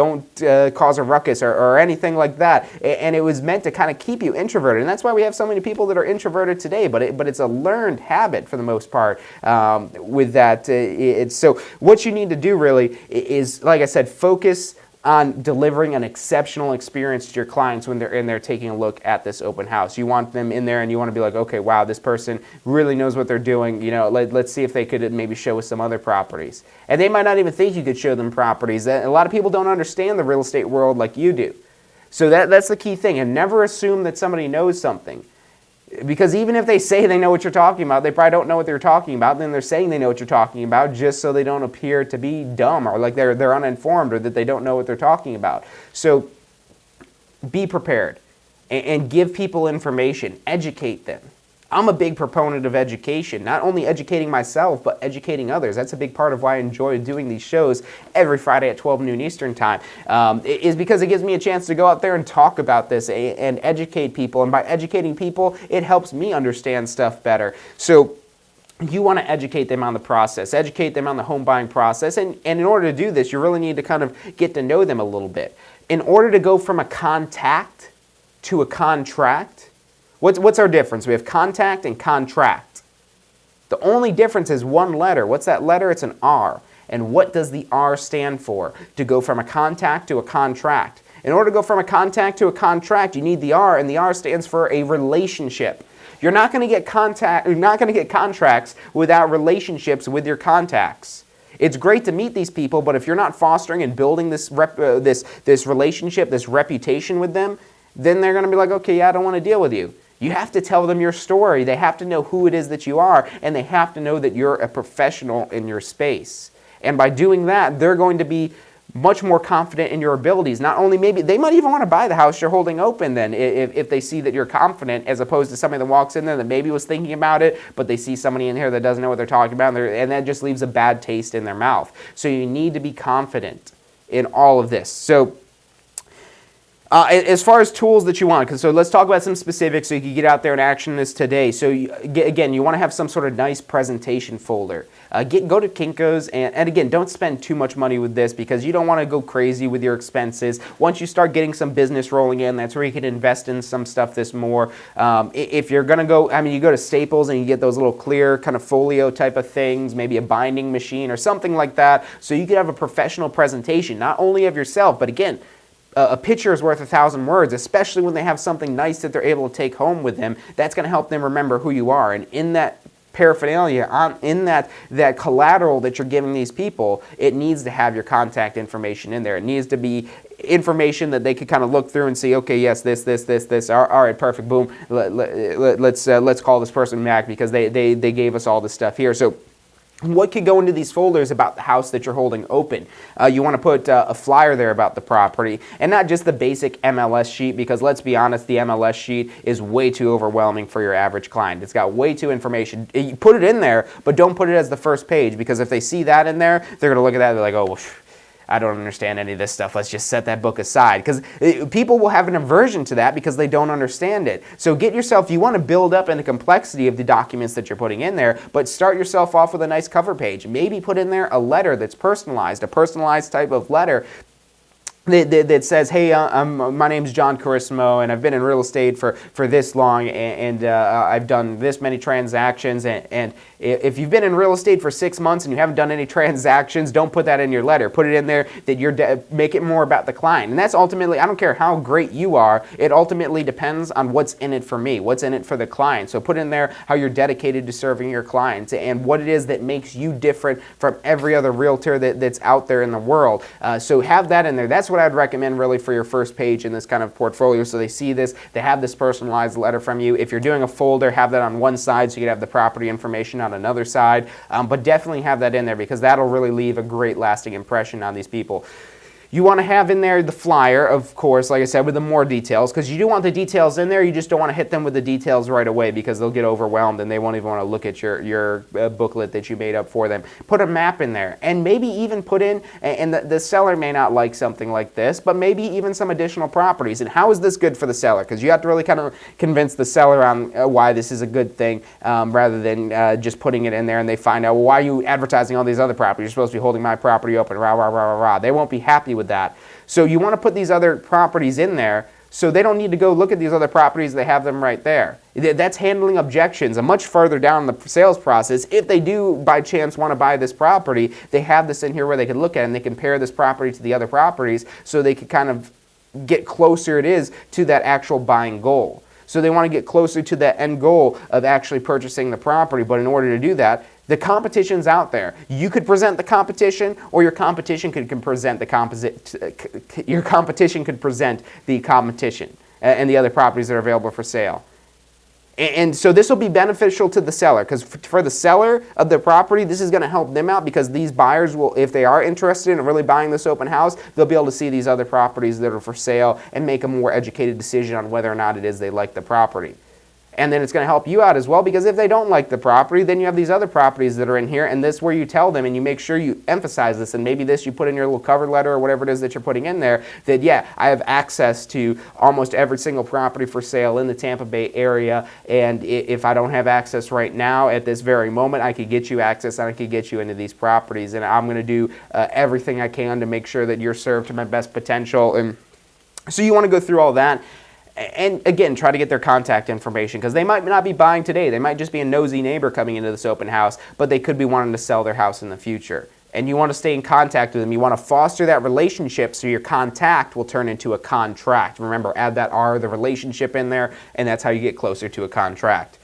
cause a ruckus or anything like that? And it was meant to kind of keep you introverted. And that's why we have so many people that are introverted today, but it's a learned habit for the most part with that. So what you need to do really is, like I said, focus on delivering an exceptional experience to your clients when they're in there taking a look at this open house. You want them in there and you want to be like, okay, wow, this person really knows what they're doing. Let's see if they could maybe show us some other properties. And they might not even think you could show them properties. A lot of people don't understand the real estate world like you do. So that's the key thing. And never assume that somebody knows something. Because even if they say they know what you're talking about, they probably don't know what they're talking about. Then they're saying they know what you're talking about just so they don't appear to be dumb or like they're uninformed or that they don't know what they're talking about. So be prepared and give people information. Educate them. I'm a big proponent of education, not only educating myself, but educating others. That's a big part of why I enjoy doing these shows every Friday at 12 noon Eastern time, is because it gives me a chance to go out there and talk about this and educate people. And by educating people, it helps me understand stuff better. So you want to educate them on the process, educate them on the home buying process. And in order to do this, you really need to kind of get to know them a little bit. In order to go from a contact to a contract, what's our difference? We have contact and contract. The only difference is one letter. What's that letter? It's an R. And what does the R stand for? To go from a contact to a contract. In order to go from a contact to a contract, you need the R, and the R stands for a relationship. You're not going to get contracts without relationships with your contacts. It's great to meet these people, but if you're not fostering and building this relationship, this reputation with them, then they're going to be like, okay, yeah, I don't want to deal with you. You have to tell them your story. They have to know who it is that you are, and they have to know that you're a professional in your space. And by doing that, they're going to be much more confident in your abilities. Not only maybe, they might even want to buy the house you're holding open then if they see that you're confident, as opposed to somebody that walks in there that maybe was thinking about it, but they see somebody in here that doesn't know what they're talking about, and that just leaves a bad taste in their mouth. So you need to be confident in all of this. So As far as tools that you want, so let's talk about some specifics so you can get out there and action this today. So again, you want to have some sort of nice presentation folder. Go to Kinko's, and again, don't spend too much money with this because you don't want to go crazy with your expenses. Once you start getting some business rolling in, that's where you can invest in some stuff this more. If you're going to go, you go to Staples and you get those little clear kind of folio type of things, maybe a binding machine or something like that, so you can have a professional presentation, not only of yourself, but again, a picture is worth 1,000 words, especially when they have something nice that they're able to take home with them. That's going to help them remember who you are. And in that paraphernalia, in that collateral that you're giving these people, it needs to have your contact information in there. It needs to be information that they could kind of look through and see, okay, yes, this. All right, perfect, boom. Let's call this person back because they gave us all this stuff here. So what could go into these folders about the house that you're holding open? You want to put a flyer there about the property, and not just the basic MLS sheet, because let's be honest, the MLS sheet is way too overwhelming for your average client. It's got way too information. You put it in there, but don't put it as the first page, because if they see that in there, they're going to look at that and they're like, oh, well, I don't understand any of this stuff. Let's just set that book aside. Because people will have an aversion to that because they don't understand it. So you want to build up in the complexity of the documents that you're putting in there, but start yourself off with a nice cover page. Maybe put in there a letter that's personalized, a personalized type of letter that says, hey, my name's John Carissimo, and I've been in real estate for this long, and I've done this many transactions, and if you've been in real estate for 6 months and you haven't done any transactions, don't put that in your letter. Put it in there that make it more about the client. And that's ultimately, I don't care how great you are, it ultimately depends on what's in it for me, what's in it for the client. So put in there how you're dedicated to serving your clients and what it is that makes you different from every other realtor that's out there in the world. So have that in there. That's what I'd recommend really for your first page in this kind of portfolio. So they see this, they have this personalized letter from you. If you're doing a folder, have that on one side so you can have the property information on another side, but definitely have that in there because that'll really leave a great lasting impression on these people. You want to have in there the flyer, of course, like I said, with the more details, because you do want the details in there. You just don't want to hit them with the details right away because they'll get overwhelmed and they won't even want to look at your booklet that you made up for them. Put a map in there, and maybe even put in, and the seller may not like something like this, but maybe even some additional properties. And how is this good for the seller? Because you have to really kind of convince the seller on why this is a good thing rather than just putting it in there and they find out, well, why are you advertising all these other properties? You're supposed to be holding my property open, rah, rah, rah, rah, rah. They won't be happy with that. So you want to put these other properties in there so they don't need to go look at these other properties. They have them right there. That's handling objections. Much further down the sales process, if they do by chance want to buy this property, they have this in here where they can look at it and they compare this property to the other properties so they can kind of get closer to that actual buying goal. So they want to get closer to that end goal of actually purchasing the property, but in order to do that, the competition's out there. You could present the competition, or your competition could present the competition and the other properties that are available for sale. And so this will be beneficial to the seller because for the seller of the property, this is going to help them out because these buyers will, if they are interested in really buying this open house, they'll be able to see these other properties that are for sale and make a more educated decision on whether or not it is they like the property. And then it's going to help you out as well because if they don't like the property, then you have these other properties that are in here, and this is where you tell them and you make sure you emphasize this, and maybe this you put in your little cover letter or whatever it is that you're putting in there, that yeah, I have access to almost every single property for sale in the Tampa Bay area, and if I don't have access right now at this very moment, I could get you access and I could get you into these properties, and I'm going to do everything I can to make sure that you're served to my best potential. And so you want to go through all that. And again, try to get their contact information because they might not be buying today. They might just be a nosy neighbor coming into this open house, but they could be wanting to sell their house in the future. And you want to stay in contact with them. You want to foster that relationship so your contact will turn into a contract. Remember, add that R, the relationship in there, and that's how you get closer to a contract.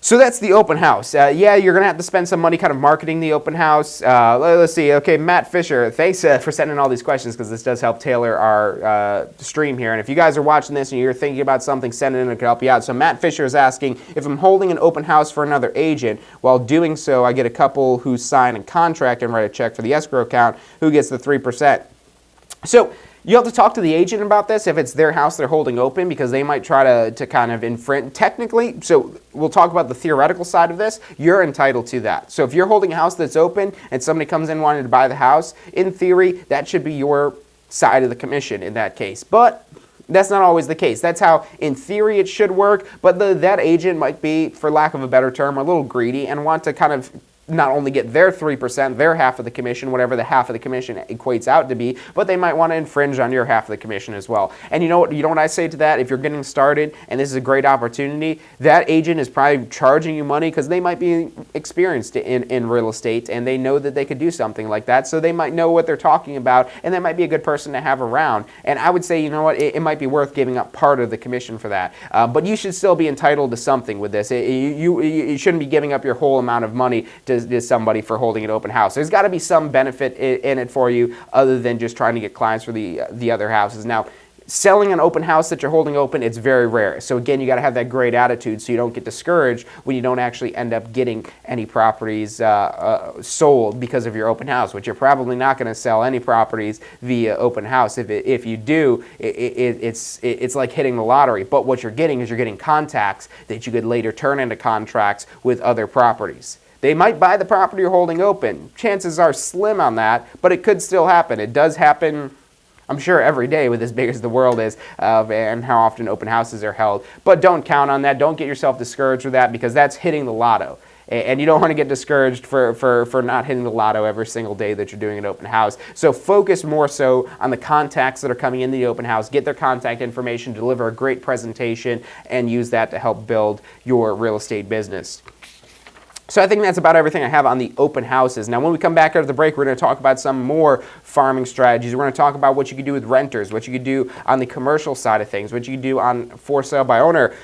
So that's the open house. Yeah, you're going to have to spend some money kind of marketing the open house. Let's see. Okay, Matt Fisher, thanks for sending all these questions because this does help tailor our stream here. And if you guys are watching this and you're thinking about something, send it in. It can help you out. So Matt Fisher is asking, if I'm holding an open house for another agent, while doing so, I get a couple who sign a contract and write a check for the escrow account, who gets the 3%? So you have to talk to the agent about this if it's their house they're holding open because they might try to kind of infringe. Technically, so we'll talk about the theoretical side of this, you're entitled to that. So if you're holding a house that's open and somebody comes in wanting to buy the house, in theory, that should be your side of the commission in that case. But That's not always the case. That's how, in theory, it should work, but that agent might be, for lack of a better term, a little greedy and want to kind of not only get their 3%, their half of the commission, whatever the half of the commission equates out to be, but they might want to infringe on your half of the commission as well. And you know what I say to that? If you're getting started and this is a great opportunity, that agent is probably charging you money because they might be experienced in real estate and they know that they could do something like that, so they might know what they're talking about, and that might be a good person to have around. And I would say, you know what, it might be worth giving up part of the commission for that. But you should still be entitled to something with this. You shouldn't be giving up your whole amount of money to somebody for holding an open house. There's got to be some benefit in it for you other than just trying to get clients for the other houses. Now, selling an open house that you're holding open, it's very rare. So again, you got to have that great attitude so you don't get discouraged when you don't actually end up getting any properties sold because of your open house, which you're probably not going to sell any properties via open house. If you do, it's like hitting the lottery. But what you're getting is you're getting contacts that you could later turn into contracts with other properties. They might buy the property you're holding open. Chances are slim on that, but it could still happen. It does happen, I'm sure, every day with as big as the world is and how often open houses are held. But don't count on that. Don't get yourself discouraged with that because that's hitting the lotto. And you don't want to get discouraged for not hitting the lotto every single day that you're doing an open house. So focus more so on the contacts that are coming into the open house. Get their contact information, deliver a great presentation, and use that to help build your real estate business. So I think that's about everything I have on the open houses. Now, when we come back after the break, we're going to talk about some more farming strategies. We're going to talk about what you could do with renters, what you could do on the commercial side of things, what you could do on for sale by owner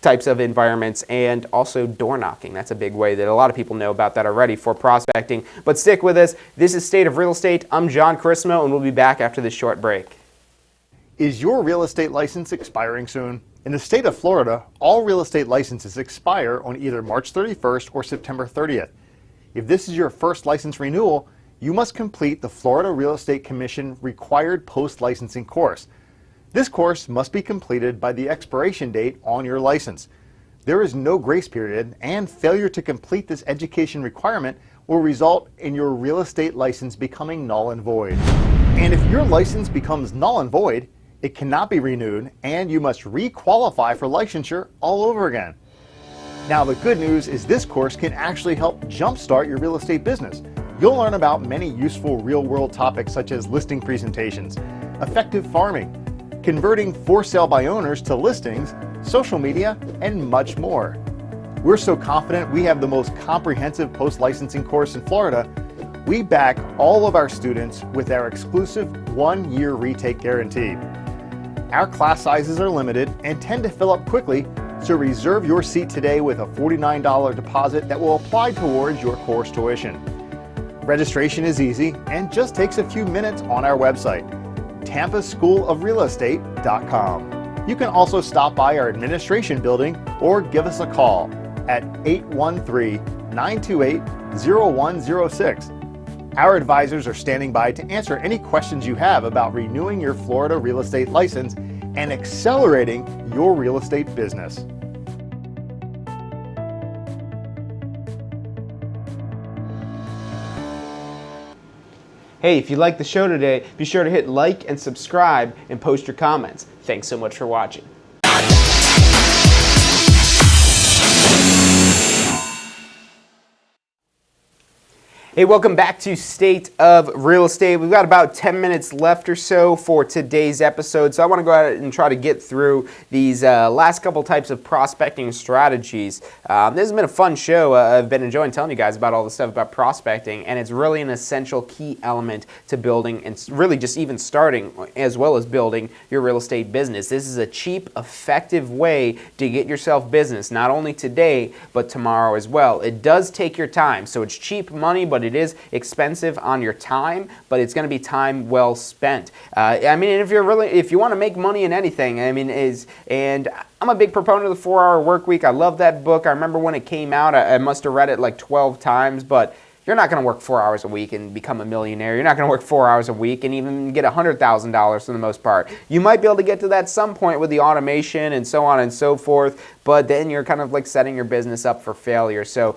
types of environments, and also door knocking. That's a big way that a lot of people know about that already for prospecting. But stick with us. This is State of Real Estate. I'm John Chrismo, and we'll be back after this short break. Is your real estate license expiring soon? In the state of Florida, all real estate licenses expire on either March 31st or September 30th. If this is your first license renewal, you must complete the Florida Real Estate Commission required post-licensing course. This course must be completed by the expiration date on your license. There is no grace period, and failure to complete this education requirement will result in your real estate license becoming null and void. And if your license becomes null and void, it cannot be renewed, and you must re-qualify for licensure all over again. Now, the good news is this course can actually help jumpstart your real estate business. You'll learn about many useful real-world topics such as listing presentations, effective farming, converting for sale by owners to listings, social media, and much more. We're so confident we have the most comprehensive post-licensing course in Florida. We back all of our students with our exclusive 1-year retake guarantee. Our class sizes are limited and tend to fill up quickly, so reserve your seat today with a $49 deposit that will apply towards your course tuition. Registration is easy and just takes a few minutes on our website, tampaschoolofrealestate.com. You can also stop by our administration building or give us a call at 813-928-0106. Our advisors are standing by to answer any questions you have about renewing your Florida real estate license and accelerating your real estate business. Hey, if you liked the show today, be sure to hit like and subscribe and post your comments. Thanks so much for watching. Hey, welcome back to State of Real Estate. We've got about 10 minutes left or so for today's episode, so I want to go ahead and try to get through these last couple types of prospecting strategies. This has been a fun show. I've been enjoying telling you guys about all the stuff about prospecting, and it's really an essential key element to building and really just even starting as well as building your real estate business. This is a cheap, effective way to get yourself business, not only today, but tomorrow as well. It does take your time, so it's cheap money, but it is expensive on your time, but it's going to be time well spent. I mean, if you want to make money in anything, and I'm a big proponent of the 4-Hour Work Week. I love that book. I remember when it came out, I must have read it like 12 times, but you're not going to work 4 hours a week and become a millionaire. You're not going to work 4 hours a week and even get $100,000 for the most part. You might be able to get to that some point with the automation and so on and so forth, but then you're kind of like setting your business up for failure. So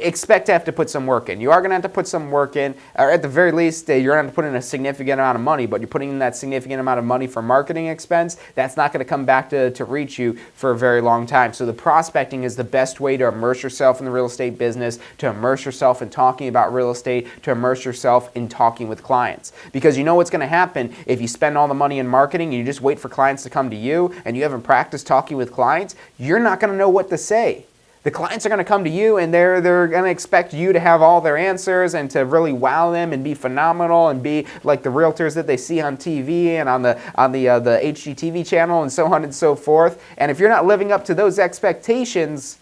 expect to have to put some work in. You are going to have to put some work in, or at the very least, you're going to have to put in a significant amount of money, but you're putting in that significant amount of money for marketing expense, that's not going to come back to reach you for a very long time. So the prospecting is the best way to immerse yourself in the real estate business, to immerse yourself in talking about real estate, to immerse yourself in talking with clients. Because you know what's going to happen if you spend all the money in marketing and you just wait for clients to come to you and you haven't practiced talking with clients, you're not going to know what to say. The clients are going to come to you and they're going to expect you to have all their answers and to really wow them and be phenomenal and be like the realtors that they see on TV and on the HGTV channel and so on and so forth. And if you're not living up to those expectations,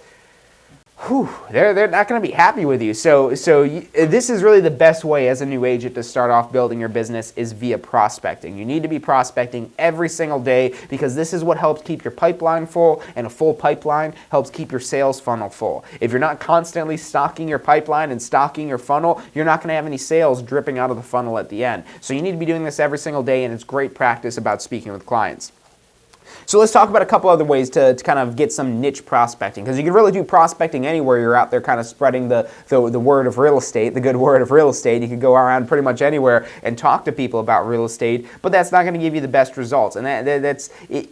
they're not going to be happy with you. So this is really the best way as a new agent to start off building your business is via prospecting. You need to be prospecting every single day because this is what helps keep your pipeline full, and a full pipeline helps keep your sales funnel full. If you're not constantly stocking your pipeline and stocking your funnel, you're not going to have any sales dripping out of the funnel at the end. So you need to be doing this every single day, and it's great practice about speaking with clients. So let's talk about a couple other ways to kind of get some niche prospecting, because you can really do prospecting anywhere you're out there kind of spreading the word of real estate, the good word of real estate. You could go around pretty much anywhere and talk to people about real estate, but that's not going to give you the best results. And that's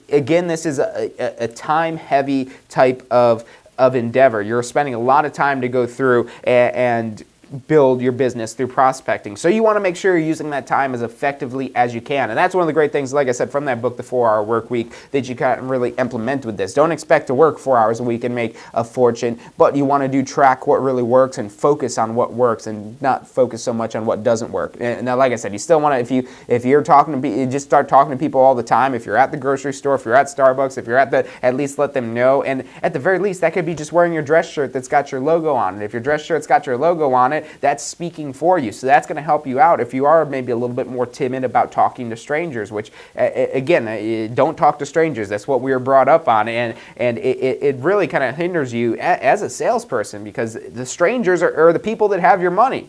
again, this is a time-heavy type of endeavor. You're spending a lot of time to go through and build your business through prospecting. So you want to make sure you're using that time as effectively as you can. And that's one of the great things, like I said, from that book, The 4-Hour Work Week, that you can really implement with this. Don't expect to work 4 hours a week and make a fortune, but you want to track what really works and focus on what works and not focus so much on what doesn't work. And now, like I said, you still want to, if you're talking to people, you just start talking to people all the time. If you're at the grocery store, if you're at Starbucks, if you're at least let them know. And at the very least, that could be just wearing your dress shirt that's got your logo on it. If your dress shirt's got your logo on it, that's speaking for you. So that's going to help you out if you are maybe a little bit more timid about talking to strangers, which again, don't talk to strangers. That's what we were brought up on, and it really kind of hinders you as a salesperson, because the strangers are the people that have your money.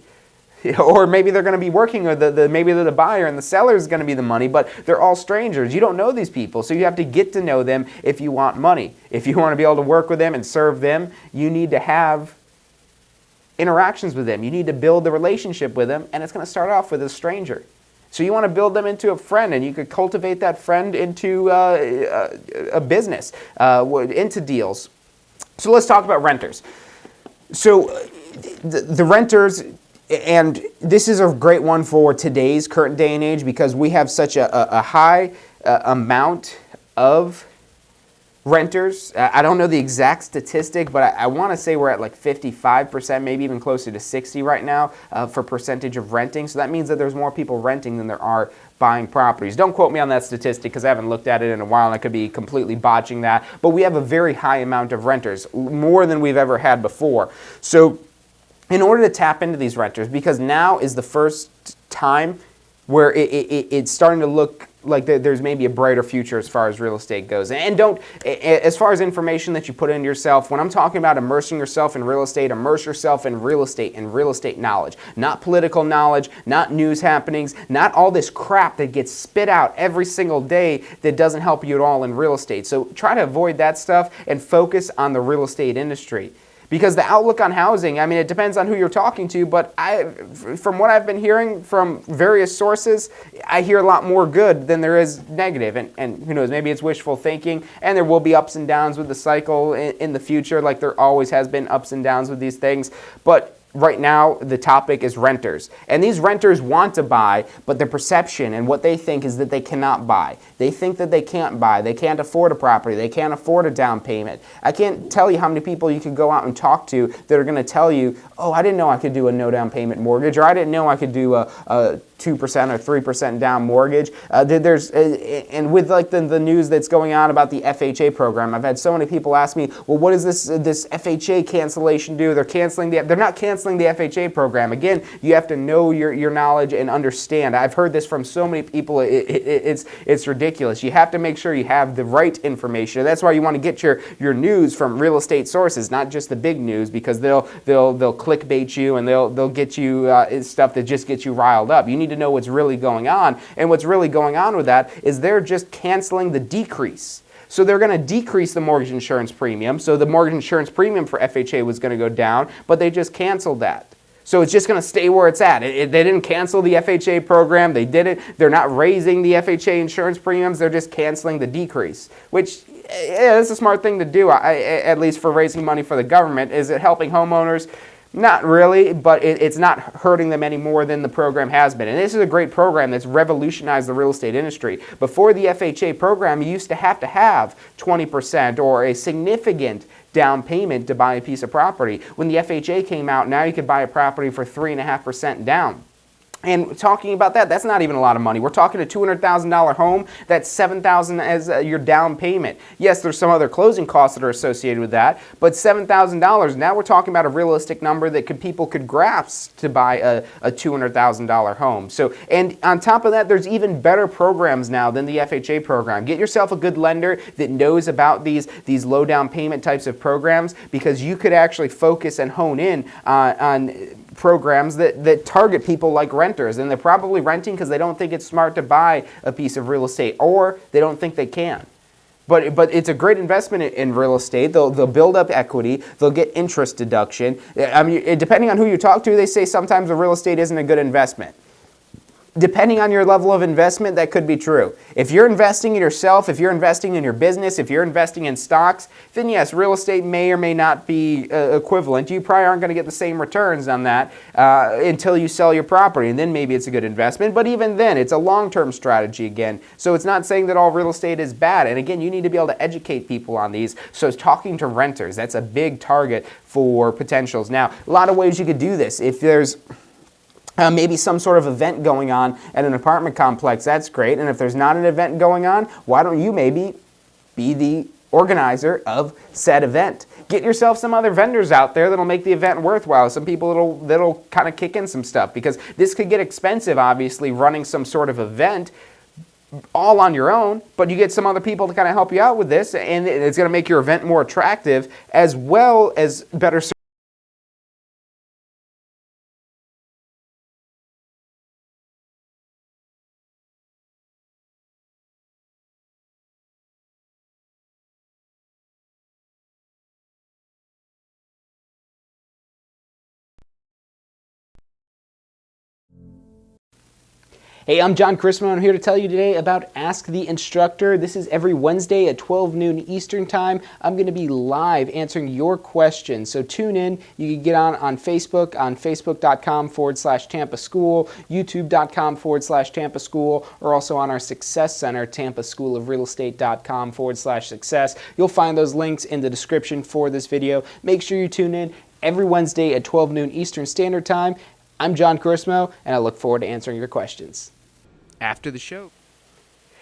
Or maybe they're going to be working with maybe they're the buyer and the seller is going to be the money, but they're all strangers. You don't know these people, so you have to get to know them if you want money. If you want to be able to work with them and serve them, you need to have interactions with them. You need to build the relationship with them, and it's going to start off with a stranger. So you want to build them into a friend, and you could cultivate that friend into a business, into deals. So let's talk about renters. So the renters, and this is a great one for today's current day and age, because we have such a high amount of renters. I don't know the exact statistic, but I want to say we're at like 55%, maybe even closer to 60 right now for percentage of renting. So that means that there's more people renting than there are buying properties. Don't quote me on that statistic because I haven't looked at it in a while and I could be completely botching that. But we have a very high amount of renters, more than we've ever had before. So in order to tap into these renters, because now is the first time where it's starting to look like there's maybe a brighter future as far as real estate goes. And don't, as far as information that you put into yourself, when I'm talking about immersing yourself in real estate, immerse yourself in real estate and real estate knowledge. Not political knowledge, not news happenings, not all this crap that gets spit out every single day that doesn't help you at all in real estate. So try to avoid that stuff and focus on the real estate industry. Because the outlook on housing, I mean, it depends on who you're talking to, but from what I've been hearing from various sources, I hear a lot more good than there is negative. And who knows, maybe it's wishful thinking, and there will be ups and downs with the cycle in the future, like there always has been ups and downs with these things. But right now, the topic is renters. And these renters want to buy, but their perception and what they think is that they cannot buy. They think that they can't buy. They can't afford a property. They can't afford a down payment. I can't tell you how many people you could go out and talk to that are going to tell you, oh, I didn't know I could do a no down payment mortgage, or I didn't know I could do a 2% or 3% down mortgage. And with like the news that's going on about the FHA program, I've had so many people ask me, well, what does this FHA cancellation do? They're not canceling the FHA program. Again, you have to know your knowledge and understand. I've heard this from so many people. It's ridiculous. You have to make sure you have the right information. That's why you want to get your news from real estate sources, not just the big news, because they'll clickbait you and they'll get you stuff that just gets you riled up. You need to know what's really going on, and what's really going on with that is they're just canceling the decrease. So they're going to decrease the mortgage insurance premium. So the mortgage insurance premium for FHA was going to go down, but they just canceled that. So it's just going to stay where it's at. They didn't cancel the FHA program. They did it. They're not raising the FHA insurance premiums. They're just canceling the decrease, which is a smart thing to do, at least for raising money for the government. Is it helping homeowners? Not really, but it's not hurting them any more than the program has been. And this is a great program that's revolutionized the real estate industry. Before the FHA program, you used to have 20% or a significant down payment to buy a piece of property. When the FHA came out, now you could buy a property for 3.5% down. And talking about that, that's not even a lot of money. We're talking a $200,000 home, that's $7,000 as your down payment. Yes, there's some other closing costs that are associated with that, but $7,000, now we're talking about a realistic number that people could grasp to buy a $200,000 home. So, and on top of that, there's even better programs now than the FHA program. Get yourself a good lender that knows about these low down payment types of programs, because you could actually focus and hone in on programs that target people like renters, and they're probably renting because they don't think it's smart to buy a piece of real estate, or they don't think they can. But it's a great investment in real estate. They'll build up equity. They'll get interest deduction. I mean, depending on who you talk to, they say sometimes the real estate isn't a good investment. Depending on your level of investment, that could be true. If you're investing in yourself, if you're investing in your business, if you're investing in stocks, then yes, real estate may or may not be equivalent. You probably aren't going to get the same returns on that until you sell your property, and then maybe it's a good investment. But even then, it's a long-term strategy again. So it's not saying that all real estate is bad. And again, you need to be able to educate people on these. So talking to renters, that's a big target for potentials. Now, a lot of ways you could do this. If there's maybe some sort of event going on at an apartment complex, that's great. And if there's not an event going on, why don't you maybe be the organizer of said event? Get yourself some other vendors out there that'll make the event worthwhile. Some people that'll kind of kick in some stuff, because this could get expensive, obviously, running some sort of event all on your own, but you get some other people to kind of help you out with this, and it's going to make your event more attractive as well as better service. Hey, I'm John Chrismo, and I'm here to tell you today about Ask the Instructor. This is every Wednesday at 12 noon Eastern Time. I'm going to be live answering your questions, so tune in. You can get on Facebook, on facebook.com/Tampa School, youtube.com/Tampa School, or also on our Success Center, tampaschoolofrealestate.com/success. You'll find those links in the description for this video. Make sure you tune in every Wednesday at 12 noon Eastern Standard Time. I'm John Chrismo, and I look forward to answering your questions after the show.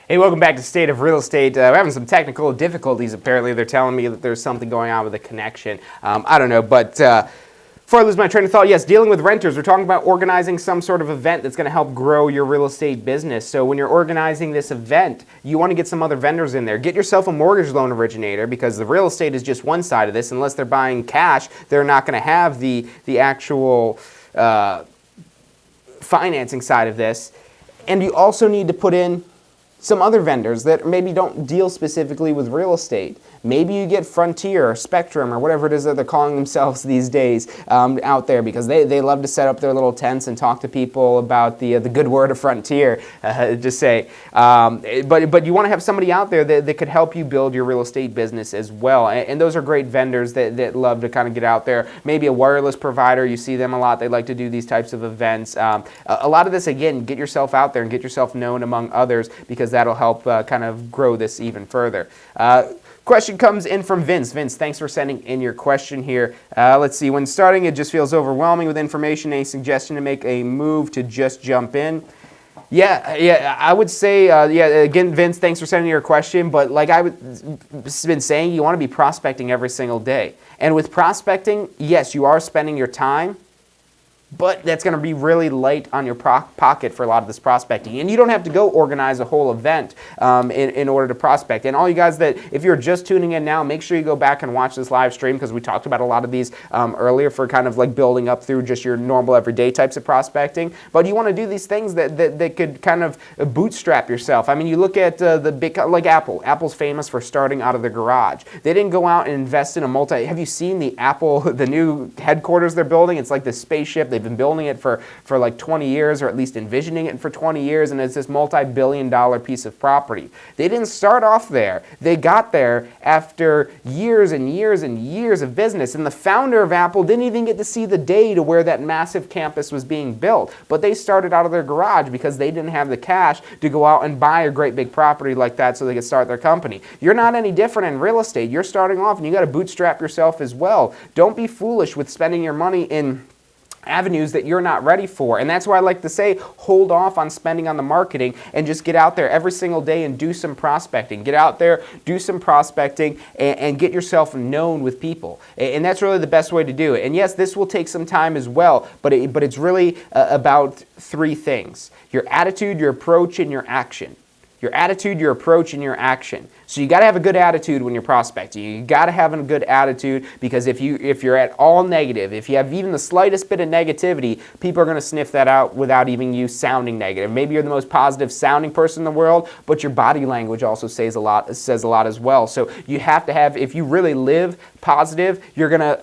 Hey, welcome back to State of Real Estate. We're having some technical difficulties, apparently. They're telling me that there's something going on with the connection. I don't know, but before I lose my train of thought, yes, dealing with renters, we're talking about organizing some sort of event that's going to help grow your real estate business. So when you're organizing this event, you want to get some other vendors in there. Get yourself a mortgage loan originator, because the real estate is just one side of this. Unless they're buying cash, they're not going to have the actual financing side of this. And you also need to put in some other vendors that maybe don't deal specifically with real estate. Maybe you get Frontier or Spectrum or whatever it is that they're calling themselves these days out there, because they love to set up their little tents and talk to people about the good word of Frontier, just say. But you want to have somebody out there that could help you build your real estate business as well. And those are great vendors that love to kind of get out there. Maybe a wireless provider, you see them a lot. They like to do these types of events. A lot of this, again, get yourself out there and get yourself known among others, because that'll help kind of grow this even further. Question comes in from Vince. Vince, thanks for sending in your question here. Let's see. When starting, it just feels overwhelming with information. Any suggestion to make a move to just jump in? Yeah, I would say, again, Vince, thanks for sending your question. But like I've been saying, you want to be prospecting every single day. And with prospecting, yes, you are spending your time, but that's going to be really light on your pocket for a lot of this prospecting. And you don't have to go organize a whole event in order to prospect. And all you guys that, if you're just tuning in now, make sure you go back and watch this live stream, because we talked about a lot of these earlier for kind of like building up through just your normal everyday types of prospecting. But you want to do these things that could kind of bootstrap yourself. I mean, you look at the big, like Apple. Apple's famous for starting out of the garage. They didn't go out and invest in a have you seen the Apple, the new headquarters they're building? It's like this spaceship. They've been building it for like 20 years, or at least envisioning it for 20 years, and it's this multi-billion-dollar piece of property. They didn't start off there. They got there after years and years and years of business, and the founder of Apple didn't even get to see the day to where that massive campus was being built. But they started out of their garage because they didn't have the cash to go out and buy a great big property like that so they could start their company. You're not any different in real estate. You're starting off and you got to bootstrap yourself as well. Don't be foolish with spending your money in avenues that you're not ready for. And that's why I like to say, hold off on spending on the marketing and just get out there every single day and do some prospecting. Get out there, do some prospecting, and get yourself known with people. And that's really the best way to do it. And yes, this will take some time as well, but it's really about three things: your attitude, your approach, and your action. Your attitude, your approach, and your action. So you got to have a good attitude when you're prospecting. You got to have a good attitude, because if you're at all negative, if you have even the slightest bit of negativity, people are going to sniff that out without even you sounding negative. Maybe you're the most positive sounding person in the world, but your body language also says a lot as well. So you have to have, if you really live positive, you're going to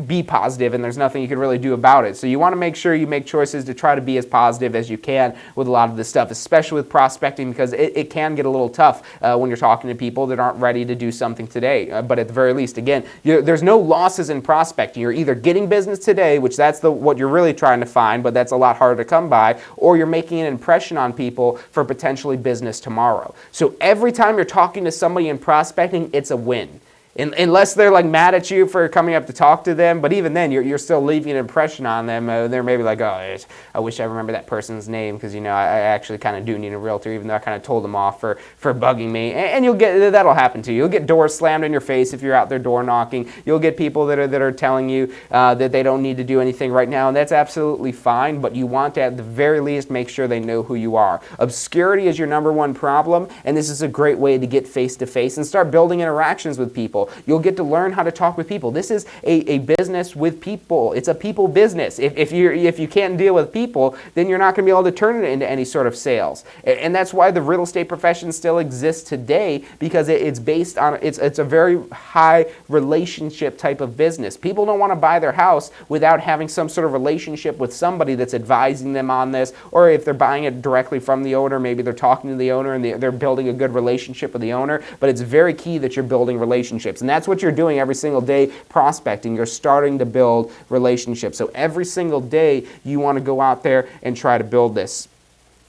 be positive, and there's nothing you can really do about it. So you want to make sure you make choices to try to be as positive as you can with a lot of this stuff, especially with prospecting, because it can get a little tough when you're talking to people that aren't ready to do something today. But at the very least, again, there's no losses in prospecting. You're either getting business today, which that's what you're really trying to find, but that's a lot harder to come by, or you're making an impression on people for potentially business tomorrow. So every time you're talking to somebody in prospecting, it's a win. Unless they're like mad at you for coming up to talk to them, but even then you're still leaving an impression on them. They're maybe like, oh, I wish I remember that person's name, because I actually kind of do need a realtor, even though I kind of told them off for bugging me. And that'll happen to you. You'll get doors slammed in your face if you're out there door knocking. You'll get people that are telling you that they don't need to do anything right now, and that's absolutely fine. But you want to at the very least make sure they know who you are. Obscurity is your number one problem, and this is a great way to get face to face and start building interactions with people. You'll get to learn how to talk with people. This is a business with people. It's a people business. If you can't deal with people, then you're not going to be able to turn it into any sort of sales. And that's why the real estate profession still exists today, because it's based on, it's a very high relationship type of business. People don't want to buy their house without having some sort of relationship with somebody that's advising them on this, or if they're buying it directly from the owner, maybe they're talking to the owner and they're building a good relationship with the owner. But it's very key that you're building relationships. And that's what you're doing every single day prospecting. You're starting to build relationships. So every single day you want to go out there and try to build this.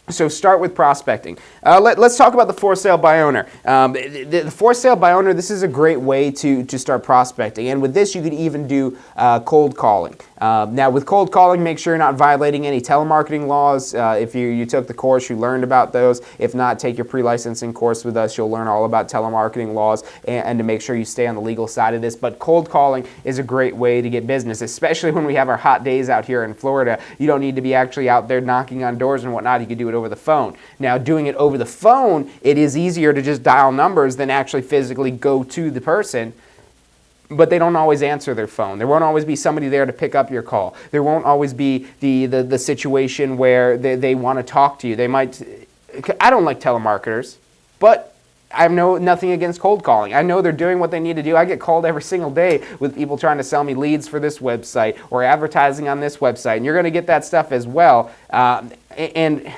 So start with prospecting. Let's talk about the for sale by owner. The for sale by owner, this is a great way to start prospecting. And with this, you could even do cold calling. Now with cold calling, make sure you're not violating any telemarketing laws. If you took the course, you learned about those. If not, take your pre-licensing course with us. You'll learn all about telemarketing laws and to make sure you stay on the legal side of this. But cold calling is a great way to get business, especially when we have our hot days out here in Florida. You don't need to be actually out there knocking on doors and whatnot. You can do it over the phone. Now, doing it over the phone, it is easier to just dial numbers than actually physically go to the person. But they don't always answer their phone. There won't always be somebody there to pick up your call. There won't always be the situation where they want to talk to you. They might. I don't like telemarketers, but I have nothing against cold calling. I know they're doing what they need to do. I get called every single day with people trying to sell me leads for this website or advertising on this website, and you're going to get that stuff as well. And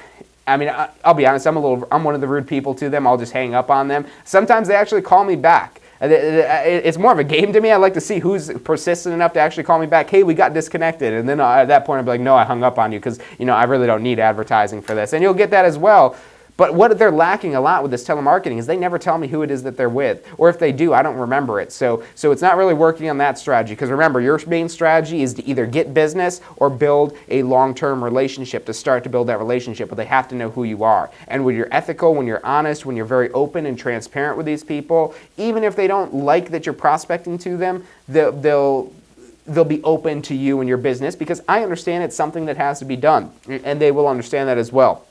I mean, I'll be honest, I'm one of the rude people to them. I'll just hang up on them. Sometimes they actually call me back. It's more of a game to me. I like to see who's persistent enough to actually call me back. Hey, we got disconnected. And then at that point, I'll be like, no, I hung up on you because, I really don't need advertising for this. And you'll get that as well. But what they're lacking a lot with this telemarketing is they never tell me who it is that they're with. Or if they do, I don't remember it. So it's not really working on that strategy. Because remember, your main strategy is to either get business or build a long-term relationship, to start to build that relationship. But they have to know who you are. And when you're ethical, when you're honest, when you're very open and transparent with these people, even if they don't like that you're prospecting to them, they'll they'll be open to you and your business, because I understand it's something that has to be done, and they will understand that as well.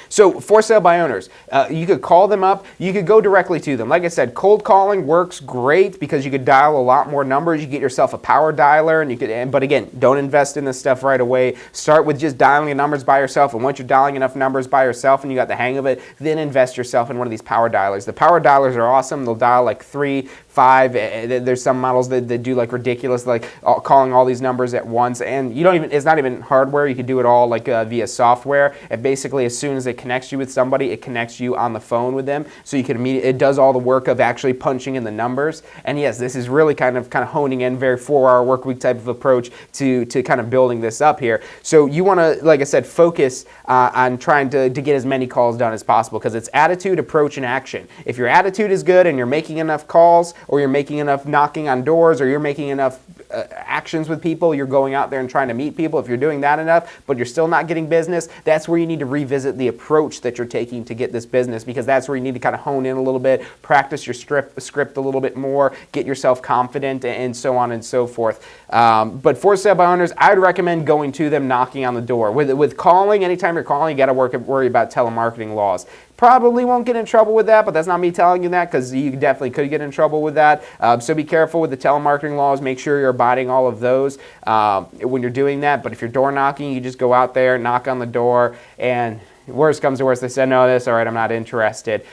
So for sale by owners, you could call them up, you could go directly to them. Like I said, cold calling works great because you could dial a lot more numbers. You get yourself a power dialer, and you could, but again, don't invest in this stuff right away. Start with just dialing the numbers by yourself, and once you're dialing enough numbers by yourself and you got the hang of it, then invest yourself in one of these power dialers. The power dialers are awesome. They'll dial like 3, 5. There's some models that do like ridiculous, like calling all these numbers at once, and you don't even, it's not even hardware. You can do it all like via software. And basically, as soon as it connects you with somebody, it connects you on the phone with them, so you can immediately, it does all the work of actually punching in the numbers. And yes, this is really kind of honing in, very 4-hour work week type of approach to kind of building this up here. So you want to, like I said, focus on trying to get as many calls done as possible, because it's attitude, approach, and action. If your attitude is good and you're making enough calls, or you're making enough knocking on doors, or you're making enough actions with people, you're going out there and trying to meet people, if you're doing that enough but you're still not getting business, that's where you need to revisit the approach that you're taking to get this business, because that's where you need to kind of hone in a little bit, practice your script a little bit more, get yourself confident, and so on and so forth. But for sale by owners, I would recommend going to them, knocking on the door. With calling, anytime you're calling, you got to worry about telemarketing laws. Probably won't get in trouble with that, but that's not me telling you that, because you definitely could get in trouble with that. So be careful with the telemarketing laws. Make sure you're abiding all of those when you're doing that. But if you're door knocking, you just go out there, knock on the door, and worst comes to worst, they say, no, this, all right, I'm not interested.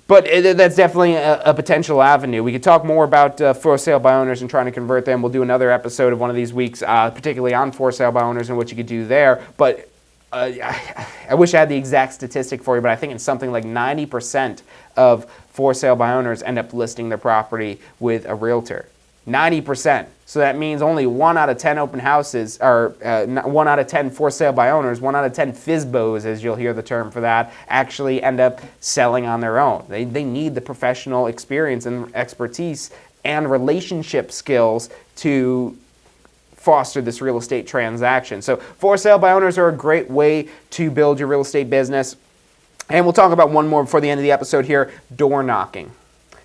But that's definitely a potential avenue. We could talk more about for sale by owners and trying to convert them. We'll do another episode of one of these weeks, particularly on for sale by owners and what you could do there. But I wish I had the exact statistic for you, but I think it's something like 90% of for sale by owners end up listing their property with a realtor. 90%. So that means only 1 out of 10 open houses, or 1 out of 10 for sale by owners, 1 out of 10 FSBOs, as you'll hear the term for that, actually end up selling on their own. They need the professional experience and expertise and relationship skills to foster this real estate transaction. So for sale by owners are a great way to build your real estate business. And we'll talk about one more before the end of the episode here, door knocking.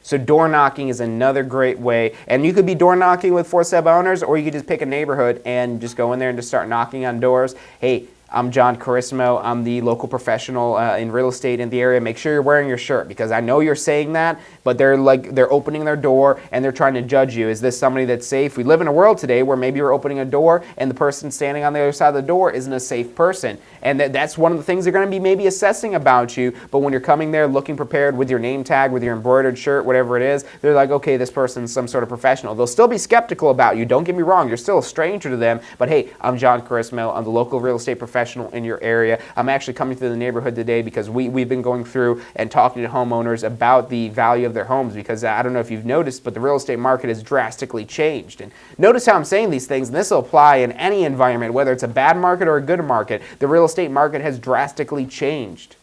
So door knocking is another great way, and you could be door knocking with for sale by owners, or you could just pick a neighborhood and just go in there and just start knocking on doors. Hey, I'm John Carissimo. I'm the local professional in real estate in the area. Make sure you're wearing your shirt, because I know you're saying that, but they're opening their door and they're trying to judge you. Is this somebody that's safe? We live in a world today where maybe you're opening a door and the person standing on the other side of the door isn't a safe person. And that's one of the things they're going to be maybe assessing about you. But when you're coming there looking prepared with your name tag, with your embroidered shirt, whatever it is, they're like, okay, this person's some sort of professional. They'll still be skeptical about you. Don't get me wrong. You're still a stranger to them. But hey, I'm John Carissimo. I'm the local real estate professional in your area. I'm actually coming through the neighborhood today because we've been going through and talking to homeowners about the value of their homes, because I don't know if you've noticed, but the real estate market has drastically changed. And notice how I'm saying these things, and this will apply in any environment, whether it's a bad market or a good market. The real estate market has drastically changed.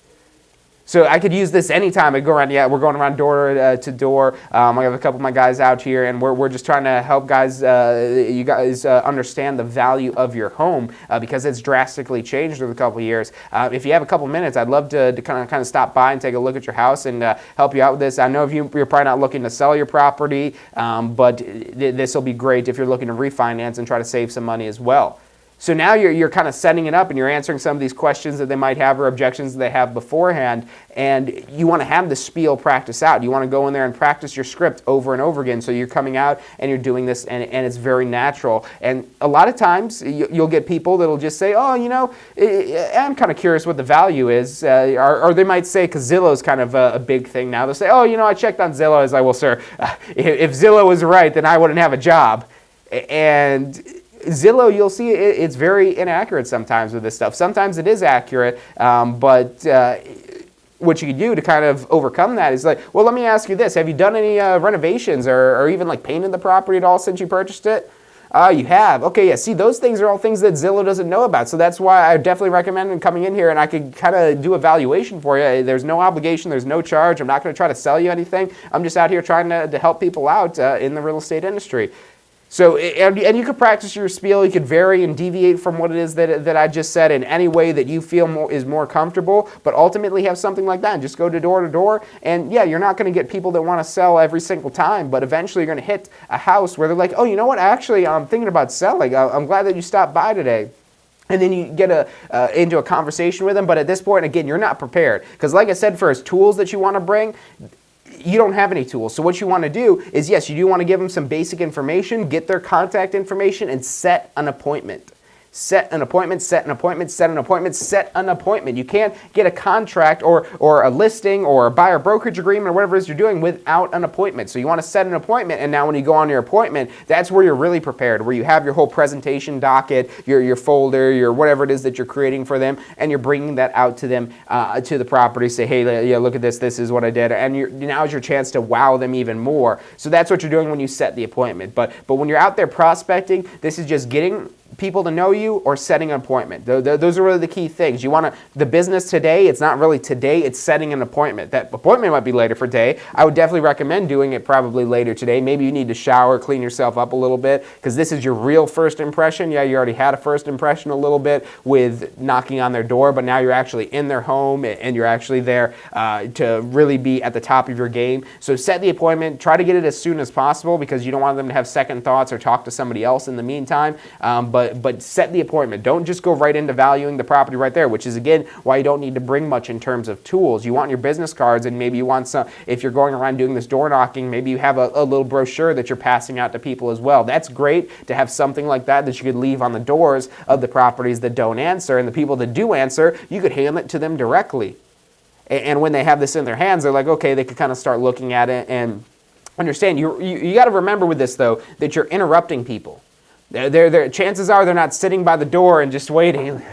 So I could use this anytime I go around. Yeah, we're going around door to door. I have a couple of my guys out here, and we're just trying to help you guys understand the value of your home, because it's drastically changed over a couple of years. If you have a couple minutes, I'd love to kind of stop by and take a look at your house and help you out with this. I know you're probably not looking to sell your property, but this will be great if you're looking to refinance and try to save some money as well. So now you're kind of setting it up, and you're answering some of these questions that they might have or objections that they have beforehand, and you want to have the spiel practice out. You want to go in there and practice your script over and over again, so you're coming out and you're doing this, and it's very natural. And a lot of times you'll get people that'll just say, oh, I'm kind of curious what the value is, or they might say, because Zillow's kind of a big thing now, they'll say, oh, I checked on Zillow. I was like, well, sir, if Zillow was right, then I wouldn't have a job. And Zillow, you'll see it's very inaccurate sometimes with this stuff. Sometimes it is accurate, but what you can do to kind of overcome that is like, well, let me ask you this. Have you done any renovations or even like painted the property at all since you purchased it? You have. Okay, yeah. See, those things are all things that Zillow doesn't know about. So that's why I definitely recommend coming in here, and I could kind of do a valuation for you. There's no obligation. There's no charge. I'm not going to try to sell you anything. I'm just out here trying to help people out in the real estate industry. So, and you could practice your spiel, you could vary and deviate from what it is that I just said in any way that you feel is more comfortable, but ultimately have something like that and just go to door, and yeah, you're not going to get people that want to sell every single time, but eventually you're going to hit a house where they're like, oh, you know what, actually, I'm thinking about selling, I'm glad that you stopped by today. And then you get into a conversation with them, but at this point, again, you're not prepared. Because like I said, for tools that you want to bring, you don't have any tools. So what you want to do is, yes, you do want to give them some basic information, get their contact information, and set an appointment. Set an appointment, set an appointment, set an appointment, set an appointment. You can't get a contract or a listing or a buyer brokerage agreement or whatever it is you're doing without an appointment. So you want to set an appointment, and now when you go on your appointment, that's where you're really prepared, where you have your whole presentation docket, your folder, your whatever it is that you're creating for them, and you're bringing that out to them, to the property, say, hey, yeah, look at this is what I did, and now is your chance to wow them even more. So that's what you're doing when you set the appointment. But when you're out there prospecting, this is just getting people to know you or setting an appointment. Those are really the key things. You want the business today, it's not really today, it's setting an appointment. That appointment might be later for today. I would definitely recommend doing it probably later today. Maybe you need to shower, clean yourself up a little bit, because this is your real first impression. Yeah, you already had a first impression a little bit with knocking on their door, but now you're actually in their home and you're actually there to really be at the top of your game. So set the appointment, try to get it as soon as possible, because you don't want them to have second thoughts or talk to somebody else in the meantime. But set the appointment. Don't just go right into valuing the property right there, which is, again, why you don't need to bring much in terms of tools. You want your business cards, and maybe you want some, if you're going around doing this door knocking, maybe you have a little brochure that you're passing out to people as well. That's great to have something like that you could leave on the doors of the properties that don't answer, and the people that do answer, you could hand it to them directly. And when they have this in their hands, they're like, okay, they could kind of start looking at it and understand. You got to remember with this, though, that you're interrupting people. Chances are they're not sitting by the door and just waiting.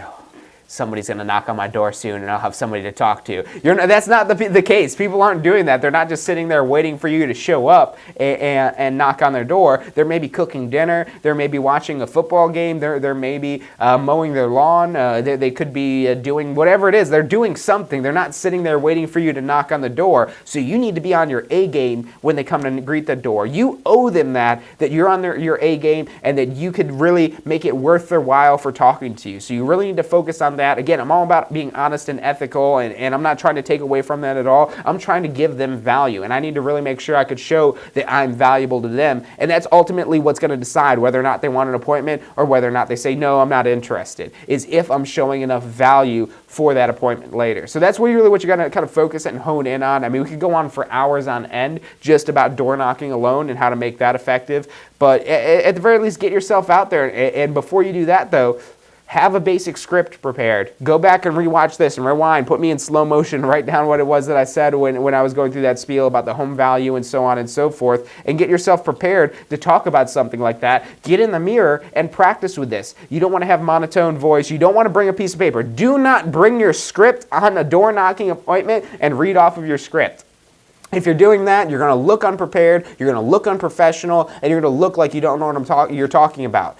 Somebody's going to knock on my door soon and I'll have somebody to talk to. That's not the case. People aren't doing that. They're not just sitting there waiting for you to show up and knock on their door. They're maybe cooking dinner. They're maybe watching a football game. They're maybe mowing their lawn. They could be doing whatever it is. They're doing something. They're not sitting there waiting for you to knock on the door. So you need to be on your A game when they come to greet the door. You owe them that you're on your A game and that you could really make it worth their while for talking to you. So you really need to focus on that. Again, I'm all about being honest and ethical, and I'm not trying to take away from that at all. I'm trying to give them value, and I need to really make sure I could show that I'm valuable to them, and that's ultimately what's going to decide whether or not they want an appointment or whether or not they say, no, I'm not interested, is if I'm showing enough value for that appointment later. So that's really what you're going to kind of focus and hone in on. I mean, we could go on for hours on end just about door knocking alone and how to make that effective, but at the very least, get yourself out there, and before you do that, though, have a basic script prepared. Go back and rewatch this and rewind. Put me in slow motion. Write down what it was that I said when I was going through that spiel about the home value and so on and so forth, and get yourself prepared to talk about something like that. Get in the mirror and practice with this. You don't want to have monotone voice. You don't want to bring a piece of paper. Do not bring your script on a door knocking appointment and read off of your script. If you're doing that, you're going to look unprepared, you're going to look unprofessional, and you're going to look like you don't know what you're talking about.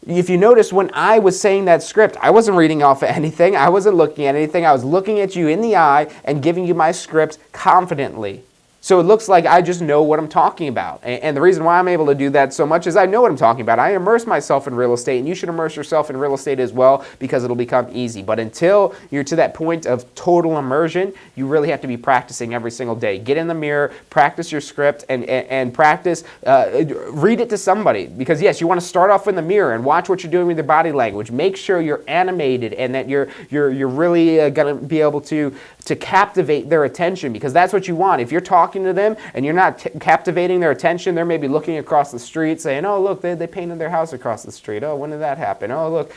If you notice, when I was saying that script, I wasn't reading off of anything. I wasn't looking at anything. I was looking at you in the eye and giving you my script confidently. So it looks like I just know what I'm talking about. And the reason why I'm able to do that so much is I know what I'm talking about. I immerse myself in real estate, and you should immerse yourself in real estate as well, because it'll become easy. But until you're to that point of total immersion, you really have to be practicing every single day. Get in the mirror, practice your script, and practice, read it to somebody. Because yes, you want to start off in the mirror and watch what you're doing with your body language. Make sure you're animated and that you're really going to be able to captivate their attention, because that's what you want. If you're talking to them and you're not captivating their attention, they're maybe looking across the street saying, oh, look, they painted their house across the street. Oh, when did that happen? Oh, look,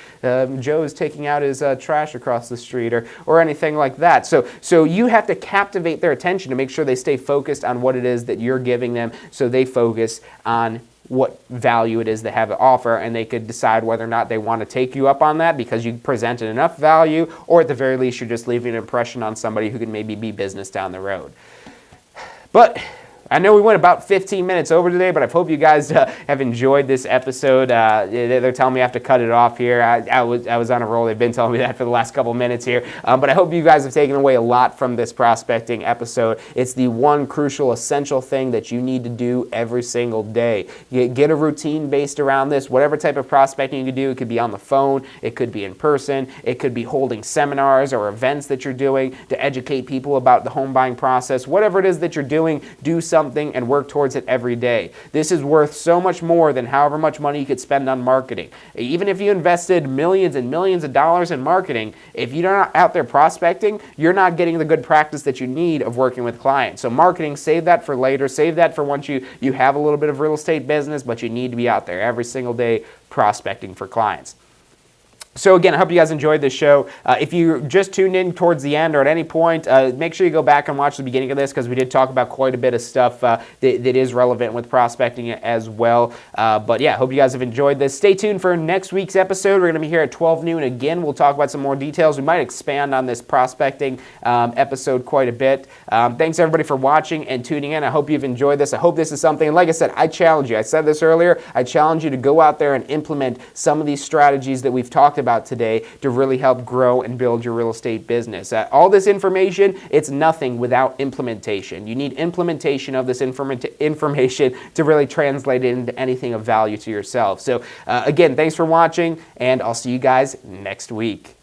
Joe's taking out his trash across the street, or anything like that. So you have to captivate their attention to make sure they stay focused on what it is that you're giving them, so they focus on what value it is they have to offer, and they could decide whether or not they want to take you up on that because you presented enough value, or at the very least, you're just leaving an impression on somebody who can maybe be business down the road. But I know we went about 15 minutes over today, but I hope you guys have enjoyed this episode. They're telling me I have to cut it off here. I was on a roll. They've been telling me that for the last couple minutes here. But I hope you guys have taken away a lot from this prospecting episode. It's the one crucial, essential thing that you need to do every single day. You get a routine based around this. Whatever type of prospecting you can do, it could be on the phone, it could be in person, it could be holding seminars or events that you're doing to educate people about the home buying process. Whatever it is that you're doing, do something and work towards it every day. This is worth so much more than however much money you could spend on marketing. Even if you invested millions and millions of dollars in marketing, if you're not out there prospecting, you're not getting the good practice that you need of working with clients. So marketing, save that for later. Save that for once you have a little bit of real estate business, but you need to be out there every single day prospecting for clients. So again, I hope you guys enjoyed this show. If you just tuned in towards the end or at any point, make sure you go back and watch the beginning of this because we did talk about quite a bit of stuff that is relevant with prospecting as well. But yeah, I hope you guys have enjoyed this. Stay tuned for next week's episode. We're going to be here at 12 noon again. We'll talk about some more details. We might expand on this prospecting episode quite a bit. Thanks everybody for watching and tuning in. I hope you've enjoyed this. I hope this is something, like I said, I challenge you. I said this earlier. I challenge you to go out there and implement some of these strategies that we've talked about today to really help grow and build your real estate business. All this information, it's nothing without implementation. You need implementation of this information to really translate it into anything of value to yourself. So again, thanks for watching, and I'll see you guys next week.